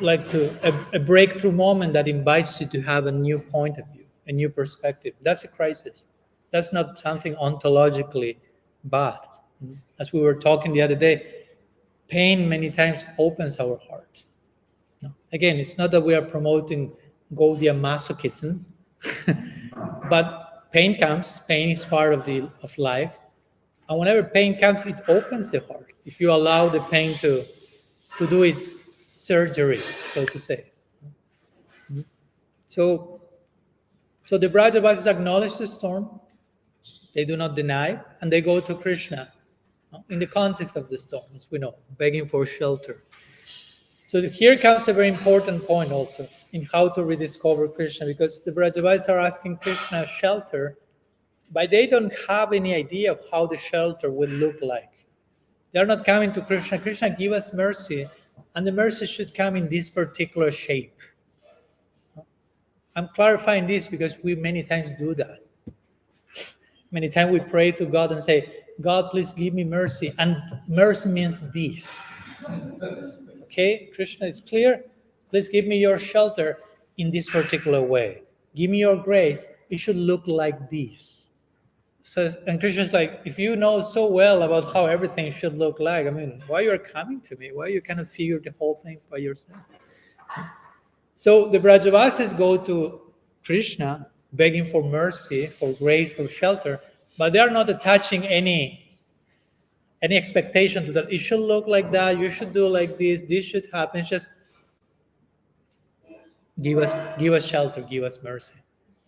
like a breakthrough moment that invites you to have a new point of view, a new perspective. That's a crisis. That's not something ontologically bad. As we were talking the other day, pain many times opens our heart. Again, it's not that we are promoting Gaudiya masochism, but pain comes. Pain is part of life. And whenever pain comes, it opens the heart. If you allow the pain to do its surgery, so to say. So the Brajavasis acknowledge the storm. They do not deny, and they go to Krishna in the context of the storm, as we know, begging for shelter. So here comes a very important point also in how to rediscover Krishna, because the Brajavasis are asking Krishna shelter, but they don't have any idea of how the shelter will look like. They're not coming to Krishna. Krishna, give us mercy, and the mercy should come in this particular shape. I'm clarifying this because we many times do that. Many times we pray to God and say, God, please give me mercy. And mercy means this. Okay, Krishna is clear. Please give me your shelter in this particular way. Give me your grace. It should look like this. So, and Krishna's like, if you know so well about how everything should look like, I mean, why you're coming to me? Why you cannot figure the whole thing by yourself? So the Brajavasis go to Krishna begging for mercy, for grace, for shelter, but they are not attaching any expectation to that. It should look like that. You should do like this should happen. It's just give us shelter, give us mercy.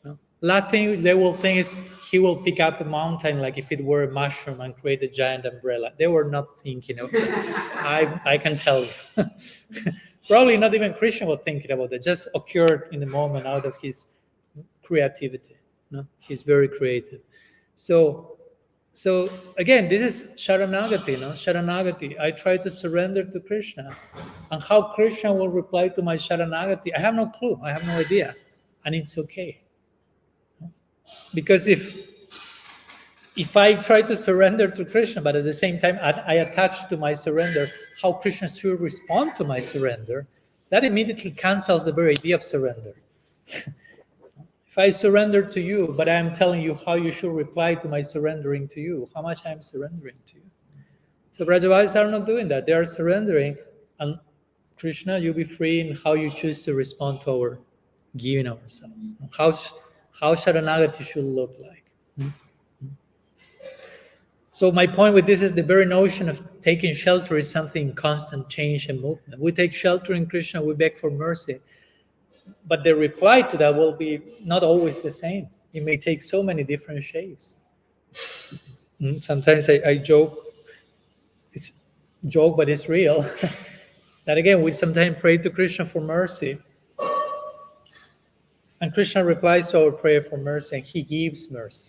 No? Last thing they will think is he will pick up a mountain like if it were a mushroom and create a giant umbrella. They were not thinking of that. I can tell you. Probably not even Krishna was thinking about that. Just occurred in the moment out of his creativity. No? He's very creative. So again, this is Sharanagati. No? Sharanagati. I try to surrender to Krishna. And how Krishna will reply to my Sharanagati, I have no clue. I have no idea. And it's okay. Because if I try to surrender to Krishna, but at the same time I attach to my surrender how Krishna should respond to my surrender, that immediately cancels the very idea of surrender. If I surrender to you, but I'm telling you how you should reply to my surrendering to you, how much I'm surrendering to you. So Brajavasis are not doing that. They are surrendering, and Krishna, you be free in how you choose to respond to our giving ourselves. How Sharanagati should look like. So my point with this is the very notion of taking shelter is something in constant change and movement. We take shelter in Krishna, we beg for mercy. But the reply to that will be not always the same. It may take so many different shapes. Sometimes I joke, it's joke, but it's real. That again, we sometimes pray to Krishna for mercy. And Krishna replies to our prayer for mercy, and he gives mercy.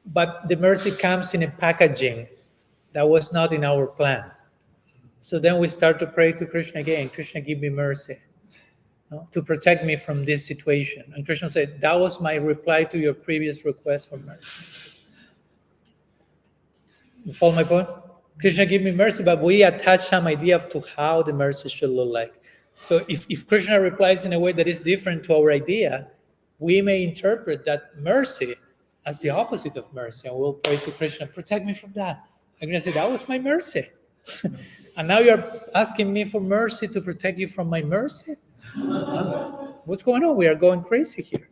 But the mercy comes in a packaging that was not in our plan. So then we start to pray to Krishna again, Krishna, give me mercy. to protect me from this situation. And Krishna said, that was my reply to your previous request for mercy. You follow my point? Krishna gave me mercy, but we attach some idea to how the mercy should look like. So if Krishna replies in a way that is different to our idea, we may interpret that mercy as the opposite of mercy, and we'll pray to Krishna, protect me from that. And Krishna said, that was my mercy. And now you're asking me for mercy to protect you from my mercy? What's going on? We are going crazy here.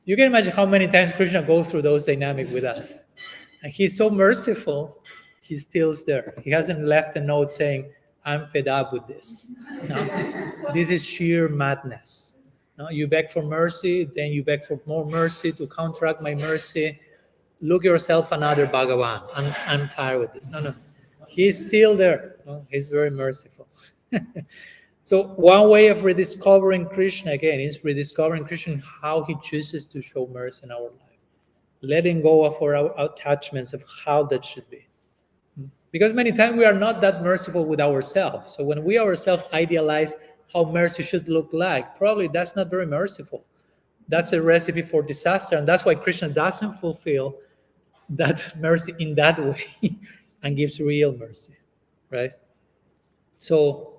You can imagine how many times Krishna goes through those dynamics with us. And he's so merciful, he still's there. He hasn't left a note saying, I'm fed up with this. No? This is sheer madness. No? You beg for mercy, then you beg for more mercy to counteract my mercy. Look yourself another Bhagavan. I'm tired with this. No. He's still there. No? He's very merciful. So one way of rediscovering Krishna, again, is rediscovering Krishna, how he chooses to show mercy in our life. Letting go of our attachments of how that should be. Because many times we are not that merciful with ourselves. So when we ourselves idealize how mercy should look like, probably that's not very merciful. That's a recipe for disaster. And that's why Krishna doesn't fulfill that mercy in that way and gives real mercy, right? So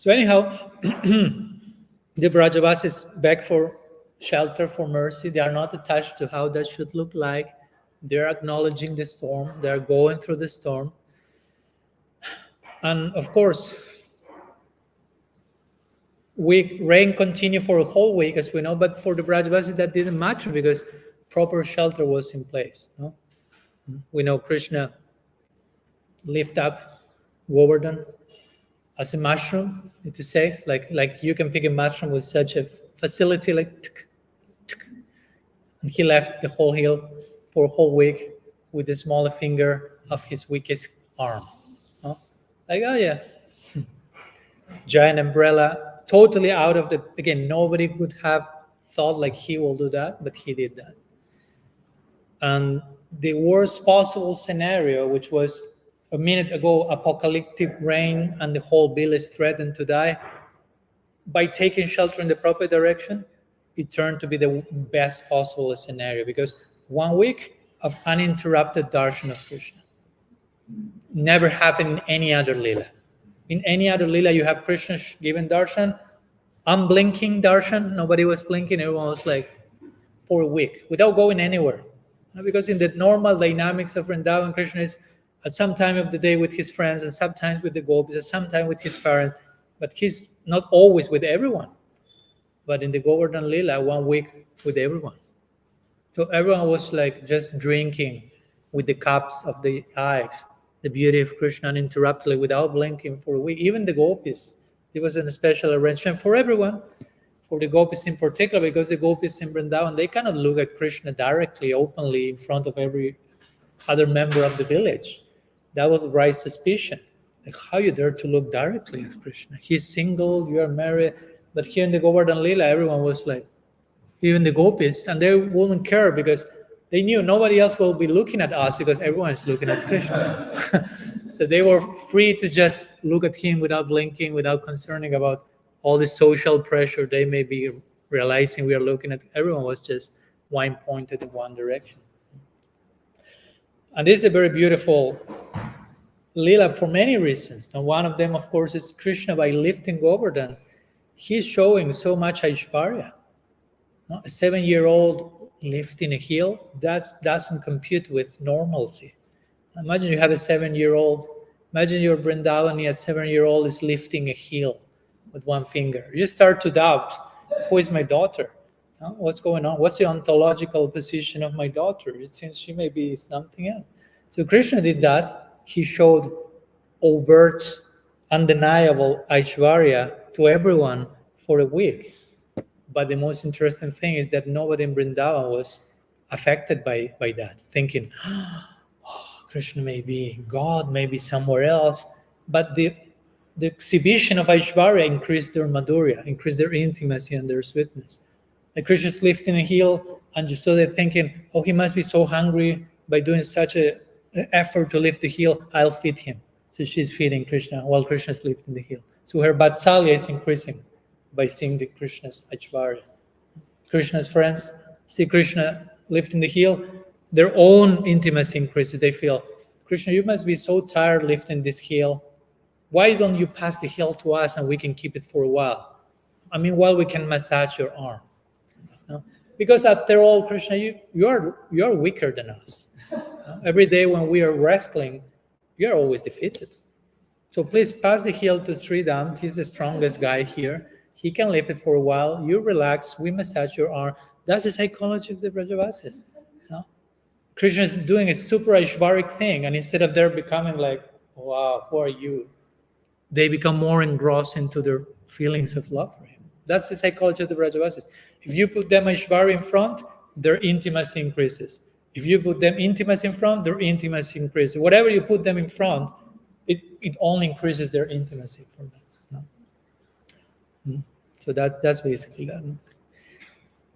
anyhow, the Brajavasis beg for shelter, for mercy. They are not attached to how that should look like. They're acknowledging the storm. They're going through the storm. And of course, rain continued for a whole week, as we know, but for the Brajavasis that didn't matter because proper shelter was in place. No? We know Krishna lift up Govardhan as a mushroom, to say, like you can pick a mushroom with such a facility, like, and he left the whole hill for a whole week with the smaller finger of his weakest arm. No? Like, oh yeah, giant umbrella, totally out of the, again, nobody could have thought like he will do that, but he did that. And the worst possible scenario, which was a minute ago, apocalyptic rain and the whole village threatened to die, by taking shelter in the proper direction, it turned to be the best possible scenario, because 1 week of uninterrupted darshan of Krishna. Never happened in any other Leela. In any other Leela, you have Krishna giving darshan, unblinking darshan, nobody was blinking, everyone was like, for a week, without going anywhere. Because in the normal dynamics of Vrindavan, Krishna is at some time of the day with his friends, and sometimes with the gopis, and sometimes with his parents, but he's not always with everyone. But in the Govardhan Leela, 1 week with everyone. So everyone was like just drinking with the cups of the eyes, the beauty of Krishna uninterruptedly without blinking for a week. Even the gopis, there was a special arrangement for everyone, for the gopis in particular, because the gopis in Vrindavan, they cannot look at Krishna directly, openly in front of every other member of the village. That would raise suspicion. Like, how you dare to look directly at Krishna? He's single, you are married. But here in the Govardhan Leela, everyone was like, even the gopis, and they wouldn't care because they knew nobody else will be looking at us because everyone is looking at Krishna. So they were free to just look at him without blinking, without concerning about all the social pressure they may be realizing we are looking at. Everyone was just one pointed in one direction. And this is a very beautiful Leela for many reasons. And one of them, of course, is Krishna, by lifting Govardhan, he's showing so much Aishwarya. No? A 7-year-old lifting a hill, that doesn't compute with normalcy. Imagine you have a 7-year-old. Imagine your Vrindavani at 7-year-old is lifting a hill with one finger. You start to doubt, who is my daughter? No? What's going on? What's the ontological position of my daughter? It seems she may be something else. So Krishna did that. He showed overt, undeniable Aishwarya to everyone for a week. But the most interesting thing is that nobody in Vrindavan was affected by that, thinking, oh, Krishna may be God, maybe somewhere else. But the exhibition of Aishwarya increased their madhurya, increased their intimacy and their sweetness. Like Krishna's lifting a hill, and so they're thinking, oh, he must be so hungry by doing such an effort to lift the hill, I'll feed him. So she's feeding Krishna while Krishna's lifting the hill. So her vatsalya is increasing. by seeing the Krishna's Aishwarya. Krishna's friends see Krishna lifting the heel, their own intimacy increases. They feel, Krishna, you must be so tired lifting this heel. Why don't you pass the heel to us and we can keep it for a while? I mean, while we can massage your arm. No? Because after all, Krishna, you are weaker than us. Every day when we are wrestling, you are always defeated. So please pass the heel to Sridham. He's the strongest guy here. He can lift it for a while. You relax. We massage your arm. That's the psychology of the Brajavasis. No? Krishna is doing a super Aishwaric thing, and instead of their becoming like, wow, who are you? They become more engrossed into their feelings of love for him. That's the psychology of the Brajavasis. If you put them Aishwarya in front, their intimacy increases. If you put them intimacy in front, their intimacy increases. Whatever you put them in front, it only increases their intimacy for them. No? So that's basically that.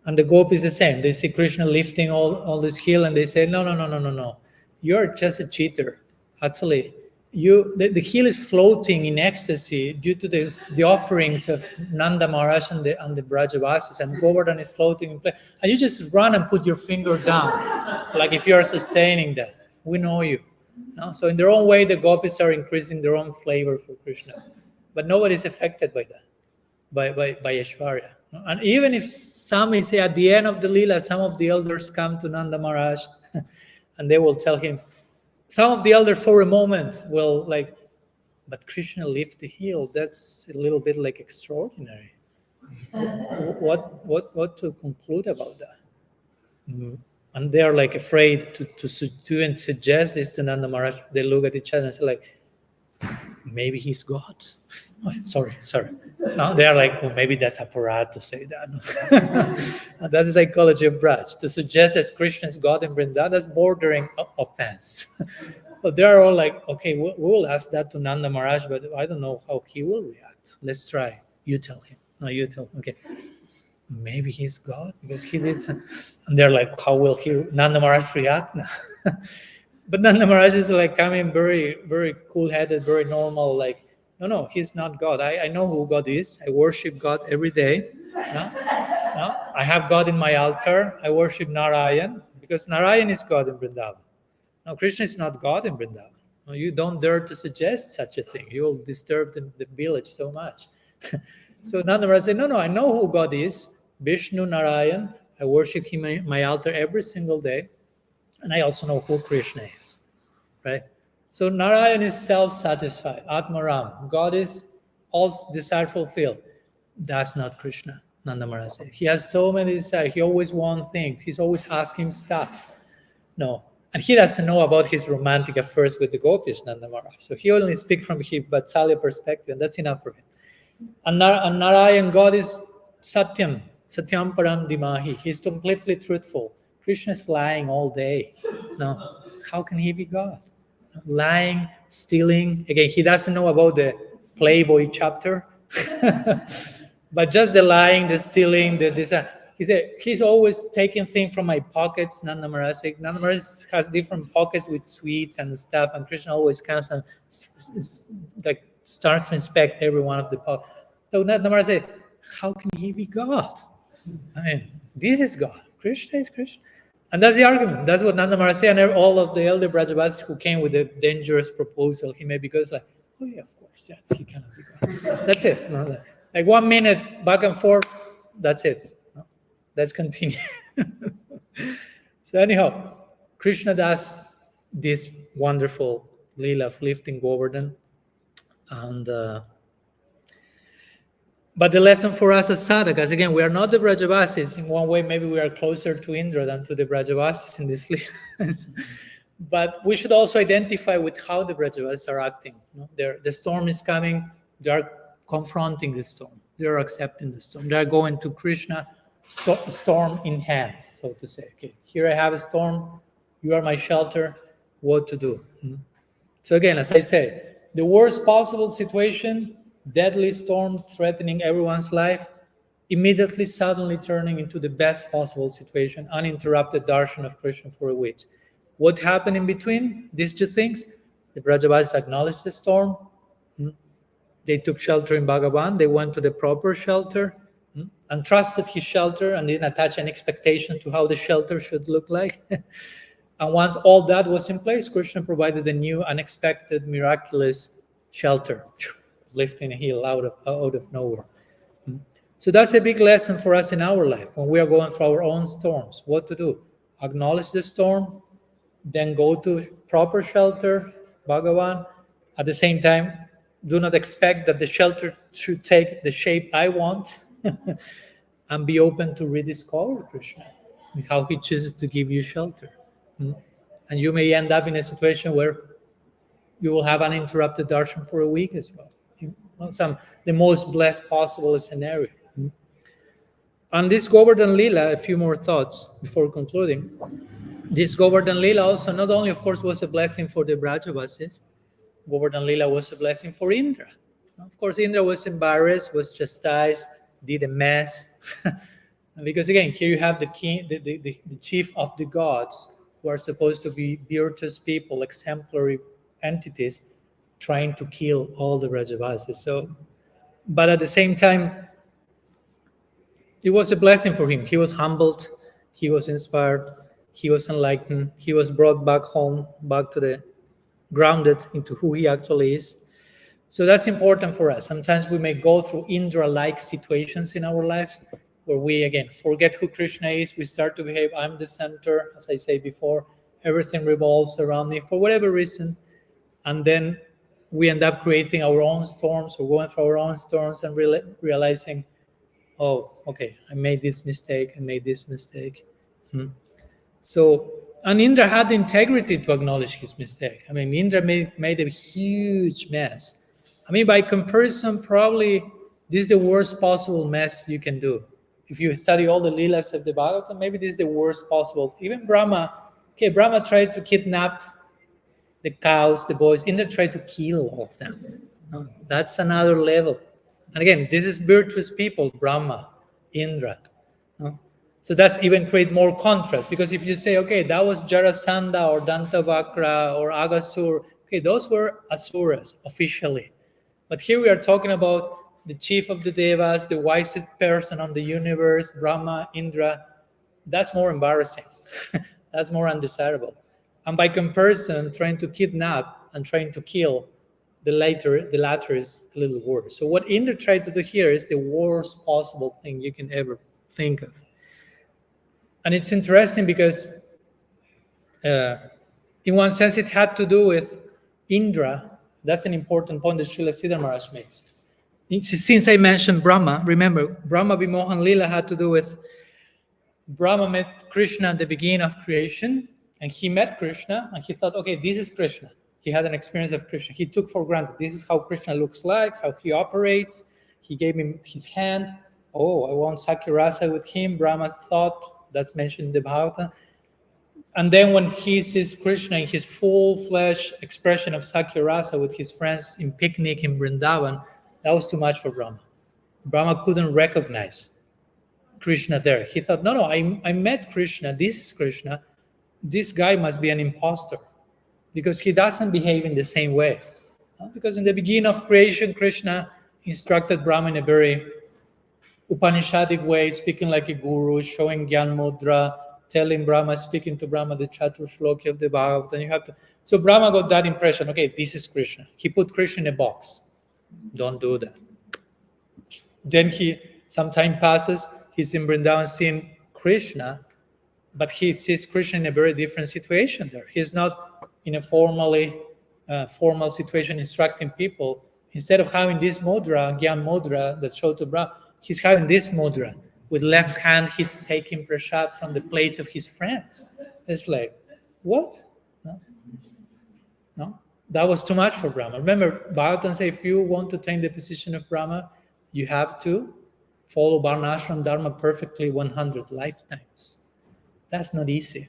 And the gop is the same. They see Krishna lifting all this heel, and they say, no. You're just a cheater. Actually, the heel is floating in ecstasy due to the offerings of Nanda Maharaj and the Brajavasis, and Govardhan is floating in place. And you just run and put your finger down, like if you are sustaining that. We know you. No? So in their own way, the gopis are increasing their own flavor for Krishna. But nobody is affected by that, by Aishwarya. No? And even if some may say at the end of the Leela, some of the elders come to Nanda Maharaj and they will tell him, some of the elders for a moment will like, but Krishna lift the heel. That's a little bit like extraordinary. What to conclude about that? Mm-hmm. And they're like afraid to even suggest this to Nanda Maharaj. They look at each other and say like, maybe he's God. Oh, sorry. No, they're like, well, maybe that's apparat to say that. That's the psychology of Braj. To suggest that Krishna is God in Vrindavan, that's bordering offense. But they're all like, okay, we'll ask that to Nanda Maharaj, but I don't know how he will react. Let's try. You tell him. No, you tell him. Okay. Maybe he's God because he did some. And they're like, how will Nanda Maharaj react now? But Nanda Maharaj is like coming very, very cool-headed, very normal, like, no, he's not God. I know who God is. I worship God every day. No? I have God in my altar. I worship Narayan because Narayan is God in Vrindavan. No, Krishna is not God in Vrindavan. No, you don't dare to suggest such a thing. You will disturb the village so much. So Nanda Maharaj said, no, I know who God is. Vishnu, Narayan. I worship him in my altar every single day. And I also know who Krishna is. Right? So Narayan is self-satisfied, Atmaram. God is all desire fulfilled. That's not Krishna, Nanda Maharaj said. He has so many desires. He always wants things. He's always asking stuff. No. And he doesn't know about his romantic affairs with the gopis, Nanda Maharaj. So he only speaks from his Vatsalya perspective, and that's enough for him. And Narayan, God is Satyam Param Dimahi. He's completely truthful. Krishna is lying all day. No. How can he be God? Lying, stealing. Again, he doesn't know about the Playboy chapter. But just the lying, the stealing, he said, he's always taking things from my pockets, Nanda Maharaj said. Nanda Maharaj has different pockets with sweets and stuff, and Krishna always comes and like starts to inspect every one of the pockets. So Nanda Maharaj said, how can he be God? I mean, this is God. Krishna is Krishna. And that's the argument. That's what Nanda Maharaj said, and all of the elder Brajavasis who came with a dangerous proposal, he may be God, like, oh yeah, of course, yeah, he cannot be God. That's it. No, like 1 minute back and forth, that's it. No, let's continue. So anyhow, Krishna does this wonderful Leela of lifting Govardhan. And but the lesson for us as sadhakas, again, we are not the Brajavasis. In one way, maybe we are closer to Indra than to the Brajavasis in this Leela. But we should also identify with how the Brajavasis are acting. You know, the storm is coming. They are confronting the storm. They are accepting the storm. They are going to Krishna, storm in hand, so to say. Okay, here I have a storm. You are my shelter. What to do? So again, as I say, the worst possible situation, deadly storm threatening everyone's life, immediately suddenly turning into the best possible situation, uninterrupted darshan of Krishna for a week. What happened in between these two things? The Brajavasis acknowledged the storm, They took shelter in Bhagavan. They went to the proper shelter and trusted his shelter and didn't attach any expectation to how the shelter should look like. And once all that was in place, Krishna provided a new, unexpected, miraculous shelter, lifting a hill out of nowhere. So that's a big lesson for us in our life when we are going through our own storms. What to do? Acknowledge the storm, then go to proper shelter, Bhagavan. At the same time, do not expect that the shelter should take the shape I want, and be open to rediscover Krishna and how he chooses to give you shelter. And you may end up in a situation where you will have uninterrupted darshan for a week as well. The most blessed possible scenario. On this Govardhan Leela, a few more thoughts before concluding. This Govardhan Leela also not only, of course, was a blessing for the Brajavasis, Govardhan Leela was a blessing for Indra. Of course, Indra was embarrassed, was chastised, did a mess. Because again, here you have the king, the chief of the gods, who are supposed to be virtuous people, exemplary entities, trying to kill all the Brajavasis. But at the same time, it was a blessing for him. He was humbled, he was inspired, he was enlightened, he was brought back home, back to the grounded into who he actually is. So that's important for us. Sometimes we may go through Indra-like situations in our lives where we, again, forget who Krishna is. We start to behave, I'm the center, as I say before, everything revolves around me for whatever reason. And then we end up creating our own storms or going through our own storms and realizing, oh, okay, I made this mistake, So, and Indra had the integrity to acknowledge his mistake. I mean, Indra made a huge mess. I mean, by comparison, probably this is the worst possible mess you can do. If you study all the lilas of the Bhagavatam, maybe this is the worst possible. Even Brahma tried to kidnap the cows, the boys. Indra tried to kill all of them. No, that's another level. And again, this is virtuous people, Brahma, Indra. No? So that's even create more contrast, because if you say, okay, that was Jarasandha or Dantavakra or Agasur, okay, those were asuras officially. But here we are talking about the chief of the devas, the wisest person on the universe, Brahma, Indra. That's more embarrassing. That's more undesirable. And by comparison, trying to kidnap and trying to kill, the latter is a little worse. So what Indra tried to do here is the worst possible thing you can ever think of. And it's interesting because in one sense it had to do with Indra. That's an important point that Srila Siddhar Maharaj makes. Since I mentioned Brahma, remember, Brahma Vimohan Leela had to do with Brahma met Krishna at the beginning of creation, and he met Krishna, and he thought, okay, this is Krishna. He had an experience of Krishna. He took for granted, this is how Krishna looks like, how he operates. He gave him his hand. Oh, I want Sakirasa with him. Brahma thought, that's mentioned in the Bhagavatam. And then when he sees Krishna in his full-fledged expression of Sakirasa with his friends in picnic in Vrindavan, that was too much for Brahma. Brahma couldn't recognize Krishna there. He thought, no, I met Krishna. This is Krishna. This guy must be an imposter because he doesn't behave in the same way. Because in the beginning of creation, Krishna instructed Brahma in a very Upanishadic way, speaking like a guru, showing Gyan Mudra, telling Brahma, speaking to Brahma, the Chatur Shloki of the Bhagavatam. So Brahma got that impression, okay, this is Krishna. He put Krishna in a box. Don't do that. Then some time passes, he's in Vrindavan seeing Krishna, but he sees Krishna in a very different situation there. He's not in a formal situation instructing people. Instead of having this mudra, Gyan Mudra, that showed to Brahma, he's having this mudra. With left hand, he's taking prasad from the plates of his friends. It's like, what? No? That was too much for Brahma. Remember, Bhagavatam says, if you want to attain the position of Brahma, you have to follow Varnashram Dharma perfectly 100 lifetimes. That's not easy.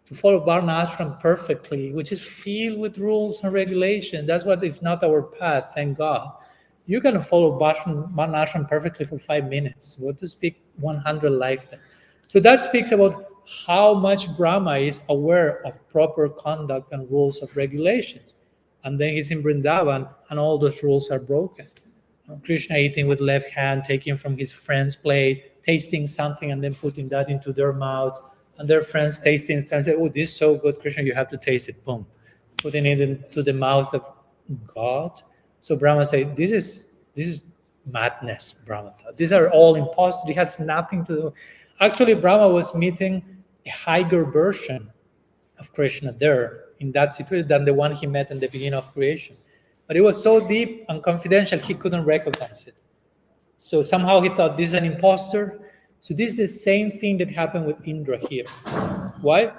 To follow Varnashram perfectly, which is filled with rules and regulations, that's what is not our path, thank God. You can follow Varnashram perfectly for 5 minutes. What to speak 100 lifetimes? So that speaks about how much Brahma is aware of proper conduct and rules of regulations. And then he's in Vrindavan and all those rules are broken. Krishna eating with left hand, taking from his friend's plate, tasting something and then putting that into their mouths, and their friends tasting it and say, oh, this is so good, Krishna, you have to taste it. Boom. Putting it into the mouth of God. So Brahma said, this is madness, Brahma thought. These are all imposters. It has nothing to do. Actually, Brahma was meeting a higher version of Krishna there in that situation than the one he met in the beginning of creation. But it was so deep and confidential, he couldn't recognize it. So somehow he thought, this is an imposter. So this is the same thing that happened with Indra here. Why?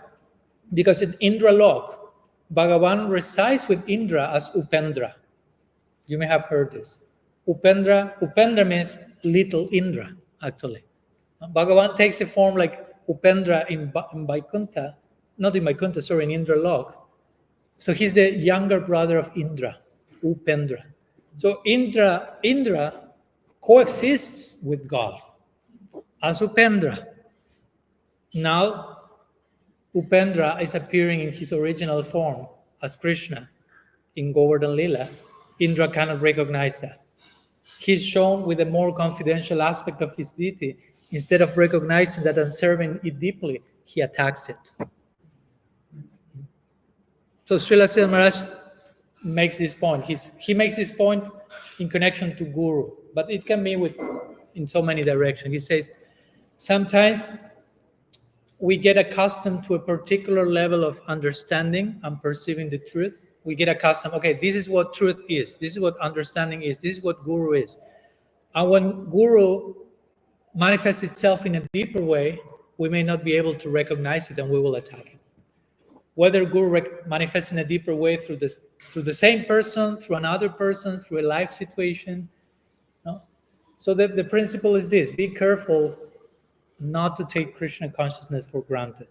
Because in Indra Lok, Bhagavan resides with Indra as Upendra. You may have heard this. Upendra means little Indra, actually. Bhagavan takes a form like Upendra in Vaikuntha, not in Vaikuntha, sorry, in Indra Lok. So he's the younger brother of Indra, Upendra. So Indra coexists with God as Upendra. Now, Upendra is appearing in his original form as Krishna in Govardhan Lila. Indra cannot recognize that. He's shown with a more confidential aspect of his deity. Instead of recognizing that and serving it deeply, he attacks it. So Srila Sridhar Maharaj makes this point. He makes this point in connection to Guru, but it can be in so many directions. He says, sometimes we get accustomed to a particular level of understanding and perceiving the truth. We get accustomed, okay, this is what truth is. This is what understanding is. This is what Guru is. And when Guru manifests itself in a deeper way, we may not be able to recognize it and we will attack it. Whether Guru manifests in a deeper way through the same person, through another person, through a life situation. No? So the principle is this: be careful not to take Krishna consciousness for granted.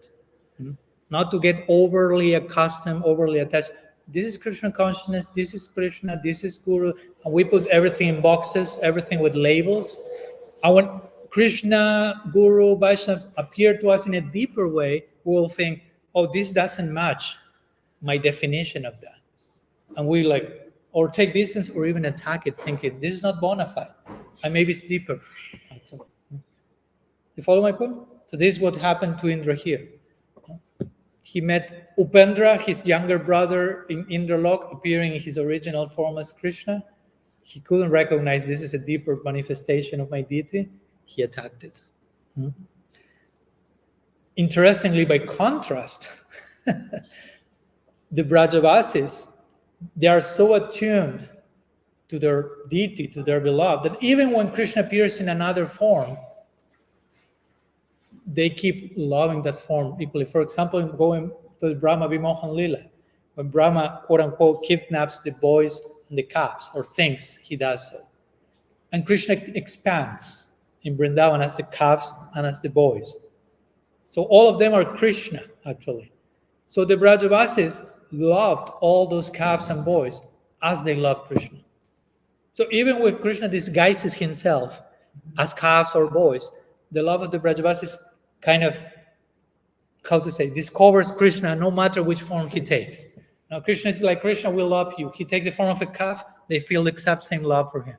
Not to get overly accustomed, overly attached. This is Krishna consciousness, this is Krishna, this is Guru, and we put everything in boxes, everything with labels. And when Krishna, Guru, Vaishnavas appear to us in a deeper way, we will think, oh, this doesn't match my definition of that. And we or take distance or even attack it, thinking this is not bona fide. And maybe it's deeper. You follow my point? So this is what happened to Indra here. He met Upendra, his younger brother in Indra Lok, appearing in his original form as Krishna. He couldn't recognize this is a deeper manifestation of my deity. He attacked it. Interestingly, by contrast, the Brajavasis, they are so attuned to their deity, to their beloved, that even when Krishna appears in another form, they keep loving that form equally. For example, going to the Brahma Vimohan Lila, when Brahma, quote unquote, kidnaps the boys and the calves, or thinks he does so. And Krishna expands in Vrindavan as the calves and as the boys. So all of them are Krishna, actually. So the Brajavasis loved all those calves and boys as they loved Krishna. So even when Krishna disguises himself as calves or boys, the love of the Brajavasis kind of, discovers Krishna no matter which form he takes. Now Krishna is like, Krishna will love you. He takes the form of a calf, they feel the exact same love for him.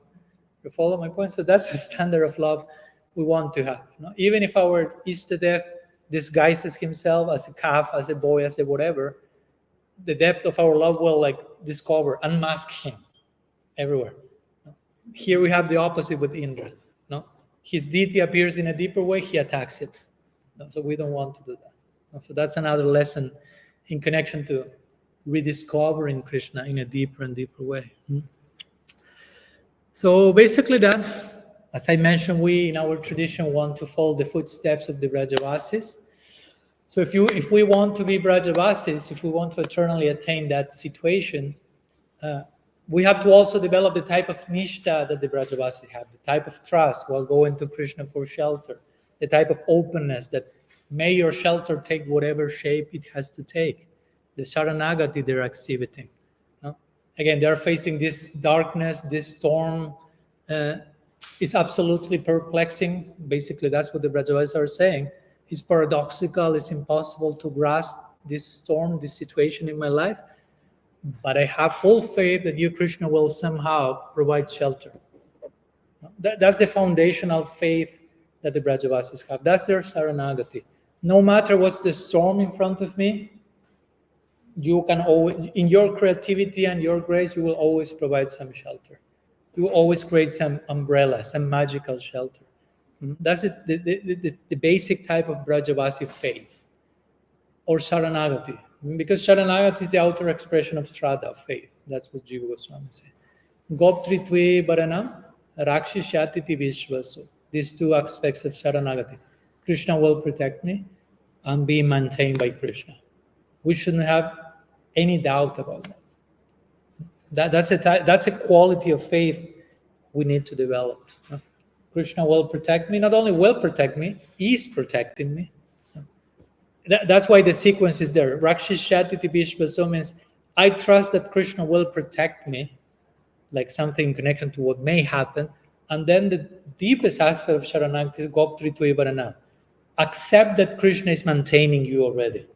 You follow my point? So that's the standard of love we want to have. Even if our Ishtadev disguises himself as a calf, as a boy, as a whatever, the depth of our love will discover, unmask him everywhere. Here we have the opposite with Indra. His deity appears in a deeper way, he attacks it. So we don't want to do that. So that's another lesson in connection to rediscovering Krishna in a deeper and deeper way. So basically that, as I mentioned, we in our tradition want to follow the footsteps of the Brajavasis. So if we want to be Brajavasis, if we want to eternally attain that situation, we have to also develop the type of nishta that the Brajavasis have, the type of trust while going to Krishna for shelter, the type of openness that may your shelter take whatever shape it has to take, the sharanagati they're exhibiting. Again, they're facing this darkness, this storm. It's absolutely perplexing. Basically, that's what the Brajavasis are saying. It's paradoxical, it's impossible to grasp this storm, this situation in my life. But I have full faith that you, Krishna, will somehow provide shelter. That's the foundational faith that the Brajavasis have. That's their Saranagati. No matter what's the storm in front of me, you can always, in your creativity and your grace, you will always provide some shelter. You will always create some umbrella, some magical shelter. That's the basic type of Brajavasi faith, or Sharanagati. Because Sharanagati is the outer expression of Shraddha, faith. That's what Jiva Goswami said. Goptritve Baranam, Rakshishyatiti Vishvaso. These two aspects of Sharanagati. Krishna will protect me and be maintained by Krishna. We shouldn't have any doubt about that. That's a quality of faith we need to develop. Krishna will protect me. Not only will protect me, is protecting me. That's why the sequence is there. Rakshishyatiti Vishvaso means I trust that Krishna will protect me, like something in connection to what may happen. And then the deepest aspect of Sharanagati is Goptritve Varanam. Accept that Krishna is maintaining you already.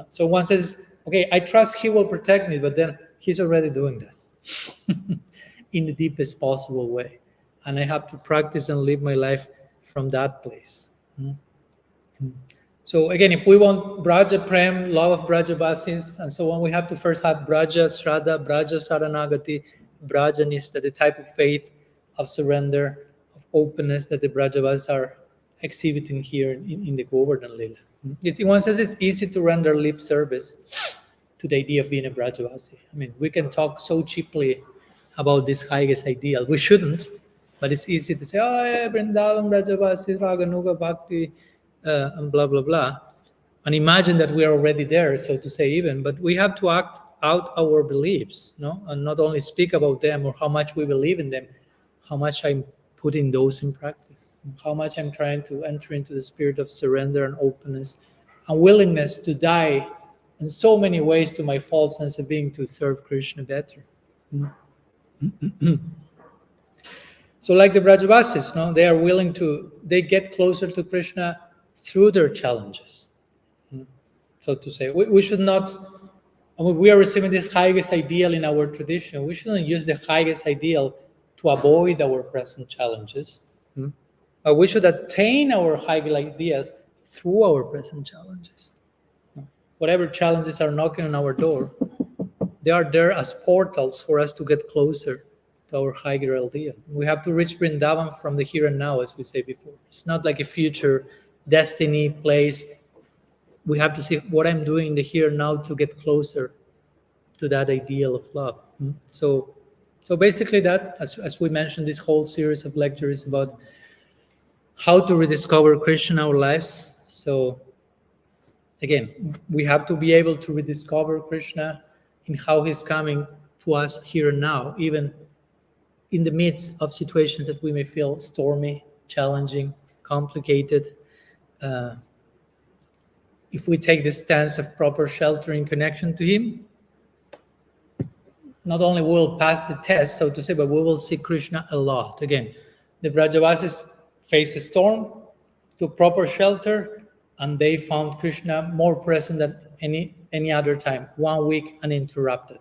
So one says, okay, I trust he will protect me, but then he's already doing that in the deepest possible way. And I have to practice and live my life from that place. So again, if we want Braja Prem, love of Brajavasis, and so on, we have to first have Braja Shraddha, Braja Saranagati, Braja Nistha, the type of faith, of surrender, of openness that the Brajavasis are exhibiting here in the Govardhan Lila. One says it's easy to render lip service to the idea of being a Brajavasi. I mean, we can talk so cheaply about this highest ideal. We shouldn't, but it's easy to say, oh, yeah, Vrindavan, Brajavasi, Raganuga, Bhakti, and blah, blah, blah. And imagine that we are already there, so to say, even. But we have to act out our beliefs, no? And not only speak about them or how much we believe in them, how much I'm putting those in practice, how much I'm trying to enter into the spirit of surrender and openness and willingness to die in so many ways to my false sense of being to serve Krishna better. So like the Brajavasis, no, they are willing to, they get closer to Krishna through their challenges. So to say, we should not, I mean, we are receiving this highest ideal in our tradition. We shouldn't use the highest ideal to avoid our present challenges. But we should attain our high ideas through our present challenges. Whatever challenges are knocking on our door, they are there as portals for us to get closer to our higher ideal. We have to reach Vrindavan from the here and now, as we said before. It's not like a future destiny place. We have to see what I'm doing in the here and now to get closer to that ideal of love. So basically that, as we mentioned, this whole series of lectures is about how to rediscover Krishna in our lives. So again, we have to be able to rediscover Krishna in how he's coming to us here and now, even in the midst of situations that we may feel stormy, challenging, complicated. If we take the stance of proper shelter in connection to him, not only will we pass the test, so to say, but we will see Krishna a lot. Again, the Brajavasis faced a storm, took proper shelter, and they found Krishna more present than any other time, 1 week uninterrupted.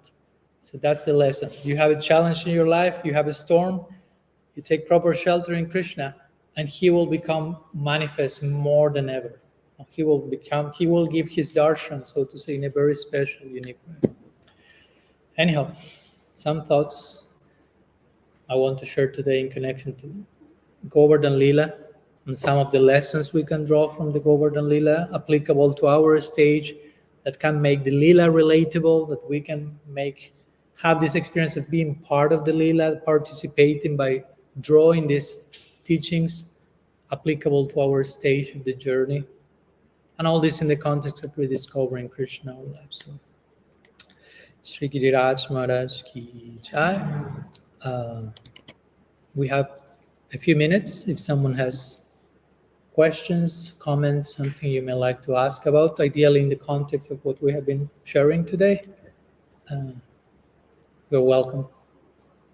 So that's the lesson. You have a challenge in your life, you have a storm, you take proper shelter in Krishna, and he will become manifest more than ever. He will give his darshan, so to say, in a very special, unique way. Anyhow, some thoughts I want to share today in connection to Govardhan Lila and some of the lessons we can draw from the Govardhan Lila applicable to our stage that can make the Lila relatable, that we can have this experience of being part of the Lila, participating by drawing these teachings applicable to our stage of the journey. And all this in the context of rediscovering Krishna in our lives. So, Sri Giriraj Maharaj Ki Jai. We have a few minutes if someone has questions, comments, something you may like to ask about, ideally in the context of what we have been sharing today. You're welcome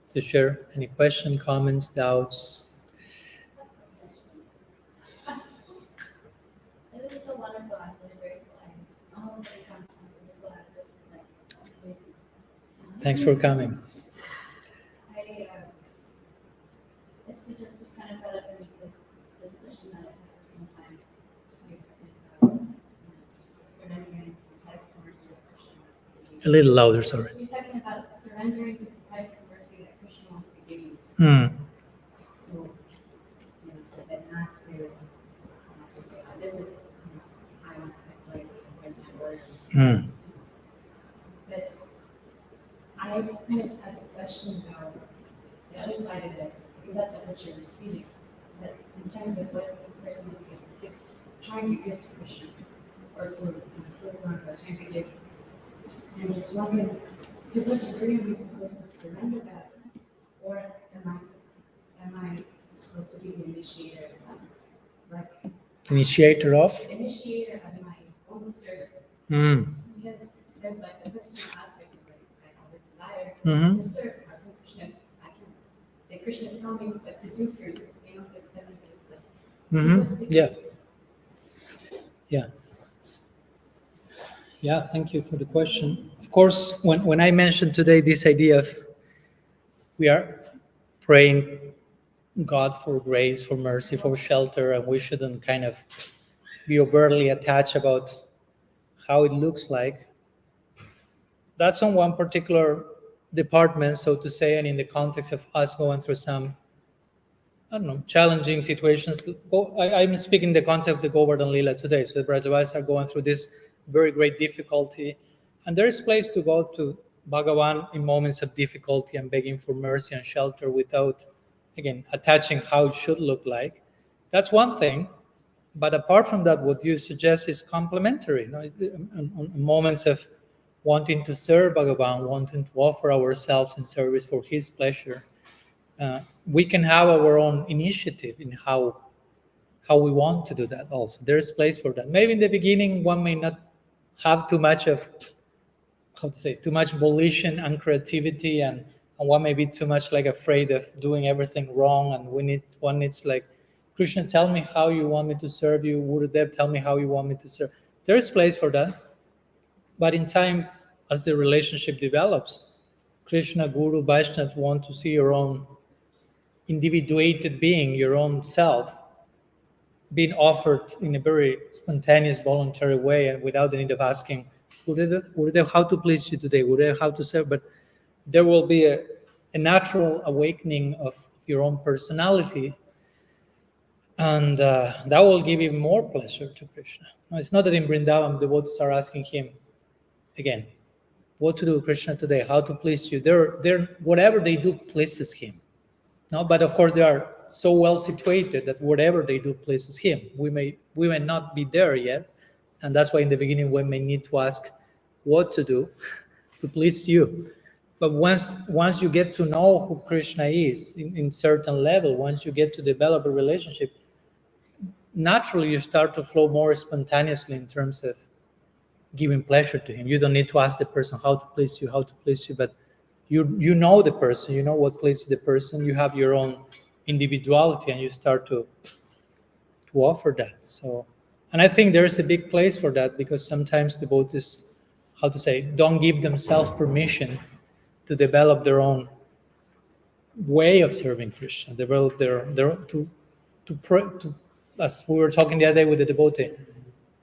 to share any question, comments, doubts. It was so wonderful. I'm really grateful. I'm almost ready to come to something glad this crazy. Thanks for coming. It's just A little louder, sorry. You're talking about surrendering to the type of mercy that Krishna wants to give you. So, you know, that not to say, oh, this is, you know, I want X, Y, Z, here's my word. But I kind of had this question about the other side of it, because that's what you're receiving. But in terms of what a person is trying to give to Krishna, or for trying to give, and I'm just wondering, to what degree am I supposed to surrender that, or am I supposed to be the initiator of that? Like Initiator of? Initiator of my own service. Because there's like the personal aspect of it. I have a desire to serve. How can Krishna? I can say, Krishna, tell me what to do for you. You know, that is the. Yeah. Yeah. Yeah, thank you for the question. Of course, when I mentioned today this idea of we are praying God for grace, for mercy, for shelter, and we shouldn't kind of be overtly attached about how it looks like. That's on one particular department, so to say, and in the context of us going through some, I don't know, challenging situations. I'm speaking in the context of the Govardhan Leela today. So the Brajavas are going through this very great difficulty. And there is place to go to Bhagavan in moments of difficulty and begging for mercy and shelter without, again, attaching how it should look like. That's one thing. But apart from that, what you suggest is complementary. You know, in moments of wanting to serve Bhagavan, wanting to offer ourselves in service for his pleasure, we can have our own initiative in how we want to do that also. There's place for that. Maybe in the beginning, one may not have too much of, too much volition and creativity, and one may be too much like afraid of doing everything wrong, and one needs like, Krishna, tell me how you want me to serve you. Gurudev, tell me how you want me to serve. There's place for that. But in time, as the relationship develops, Krishna, Guru, Vaishnava want to see your own individuated being, your own self, being offered in a very spontaneous, voluntary way, and without the need of asking, Gurudev, how to please you today? Gurudev, how to serve? But there will be a natural awakening of your own personality, and that will give even more pleasure to Krishna. Now, it's not that in Vrindavan, devotees are asking him, again, what to do, Krishna, today, how to please you. They're whatever they do pleases him. No, but of course they are so well situated that whatever they do pleases him. We may not be there yet, and that's why in the beginning we may need to ask what to do to please you. But once you get to know who Krishna is in certain level, once you get to develop a relationship, naturally you start to flow more spontaneously in terms of giving pleasure to him. You don't need to ask the person how to please you, but you know the person, you know what pleases the person, you have your own individuality, and you start to offer that. So, and I think there's a big place for that, because sometimes devotees, don't give themselves permission to develop their own way of serving Krishna, develop their to pray, as we were talking the other day with the devotee,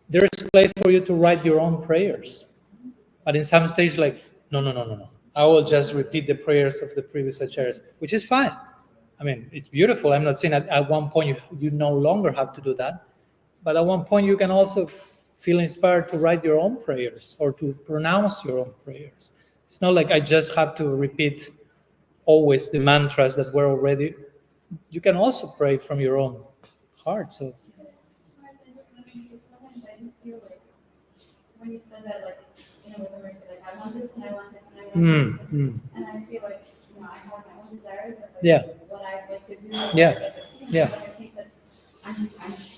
there is a place for you to write your own prayers. But in some stage, like, no. I will just repeat the prayers of the previous acharyas, which is fine. I mean, it's beautiful. I'm not saying at one point you no longer have to do that. But at one point, you can also feel inspired to write your own prayers or to pronounce your own prayers. It's not like I just have to repeat always the mantras that were already. You can also pray from your own heart. So. Sometimes I do feel like when you said that, like, you know, with the mercy, like, I want this and I want this and I want this. And I feel like, you know, I have my own desires of like, what I'd like to do. But I think that I'm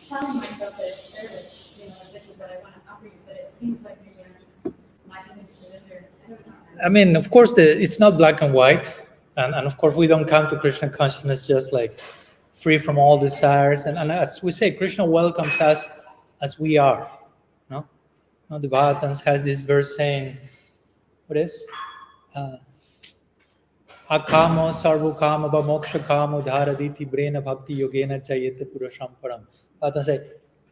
telling myself that it's service, you know, like, this is what I want to offer you, but it seems like maybe I'm just lacking in surrender. I don't know. I mean, of course, it's not black and white. And of course, we don't come to Krishna consciousness just like free from all desires. And as we say, Krishna welcomes us as we are. No? No, the Bhagavatans has this verse saying, what is? Akamo sarvukama ba moksha kamo dharaditi brena bhakti yogena chayete purasham param. Bhagavatans say,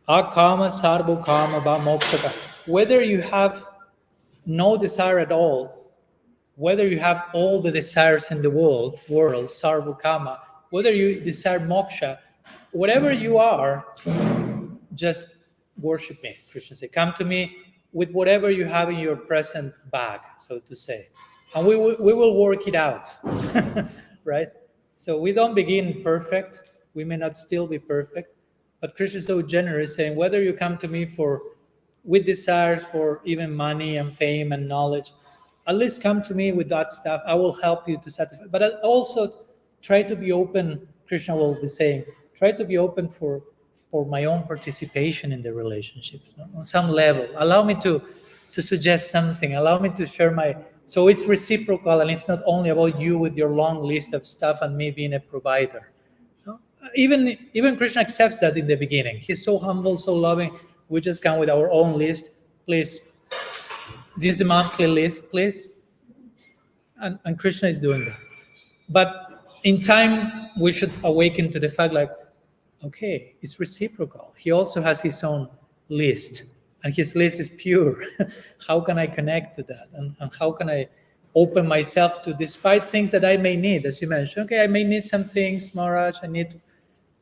Akama sarvukama ba moksha kama. Whether you have no desire at all, whether you have all the desires in the world, sarva kama, whether you desire moksha, whatever you are, just worship me. Krishna said, come to me with whatever you have in your present bag, so to say. And we will work it out, right? So we don't begin perfect. We may not still be perfect, but Krishna is so generous, saying, whether you come to me with desires for even money and fame and knowledge, at least come to me with that stuff. I will help you to satisfy. But I also try to be open. Krishna will be saying, try to be open for my own participation in the relationship, on some level. Allow me to suggest something. Allow me to share so it's reciprocal, and it's not only about you with your long list of stuff and me being a provider. Even Krishna accepts that in the beginning. He's so humble, so loving. We just come with our own list. Please, this is a monthly list, please. And Krishna is doing that. But in time, we should awaken to the fact, like, okay, it's reciprocal. He also has his own list, and his list is pure. How can I connect to that? And how can I open myself to, despite things that I may need, as you mentioned, okay, I may need some things, Maharaj,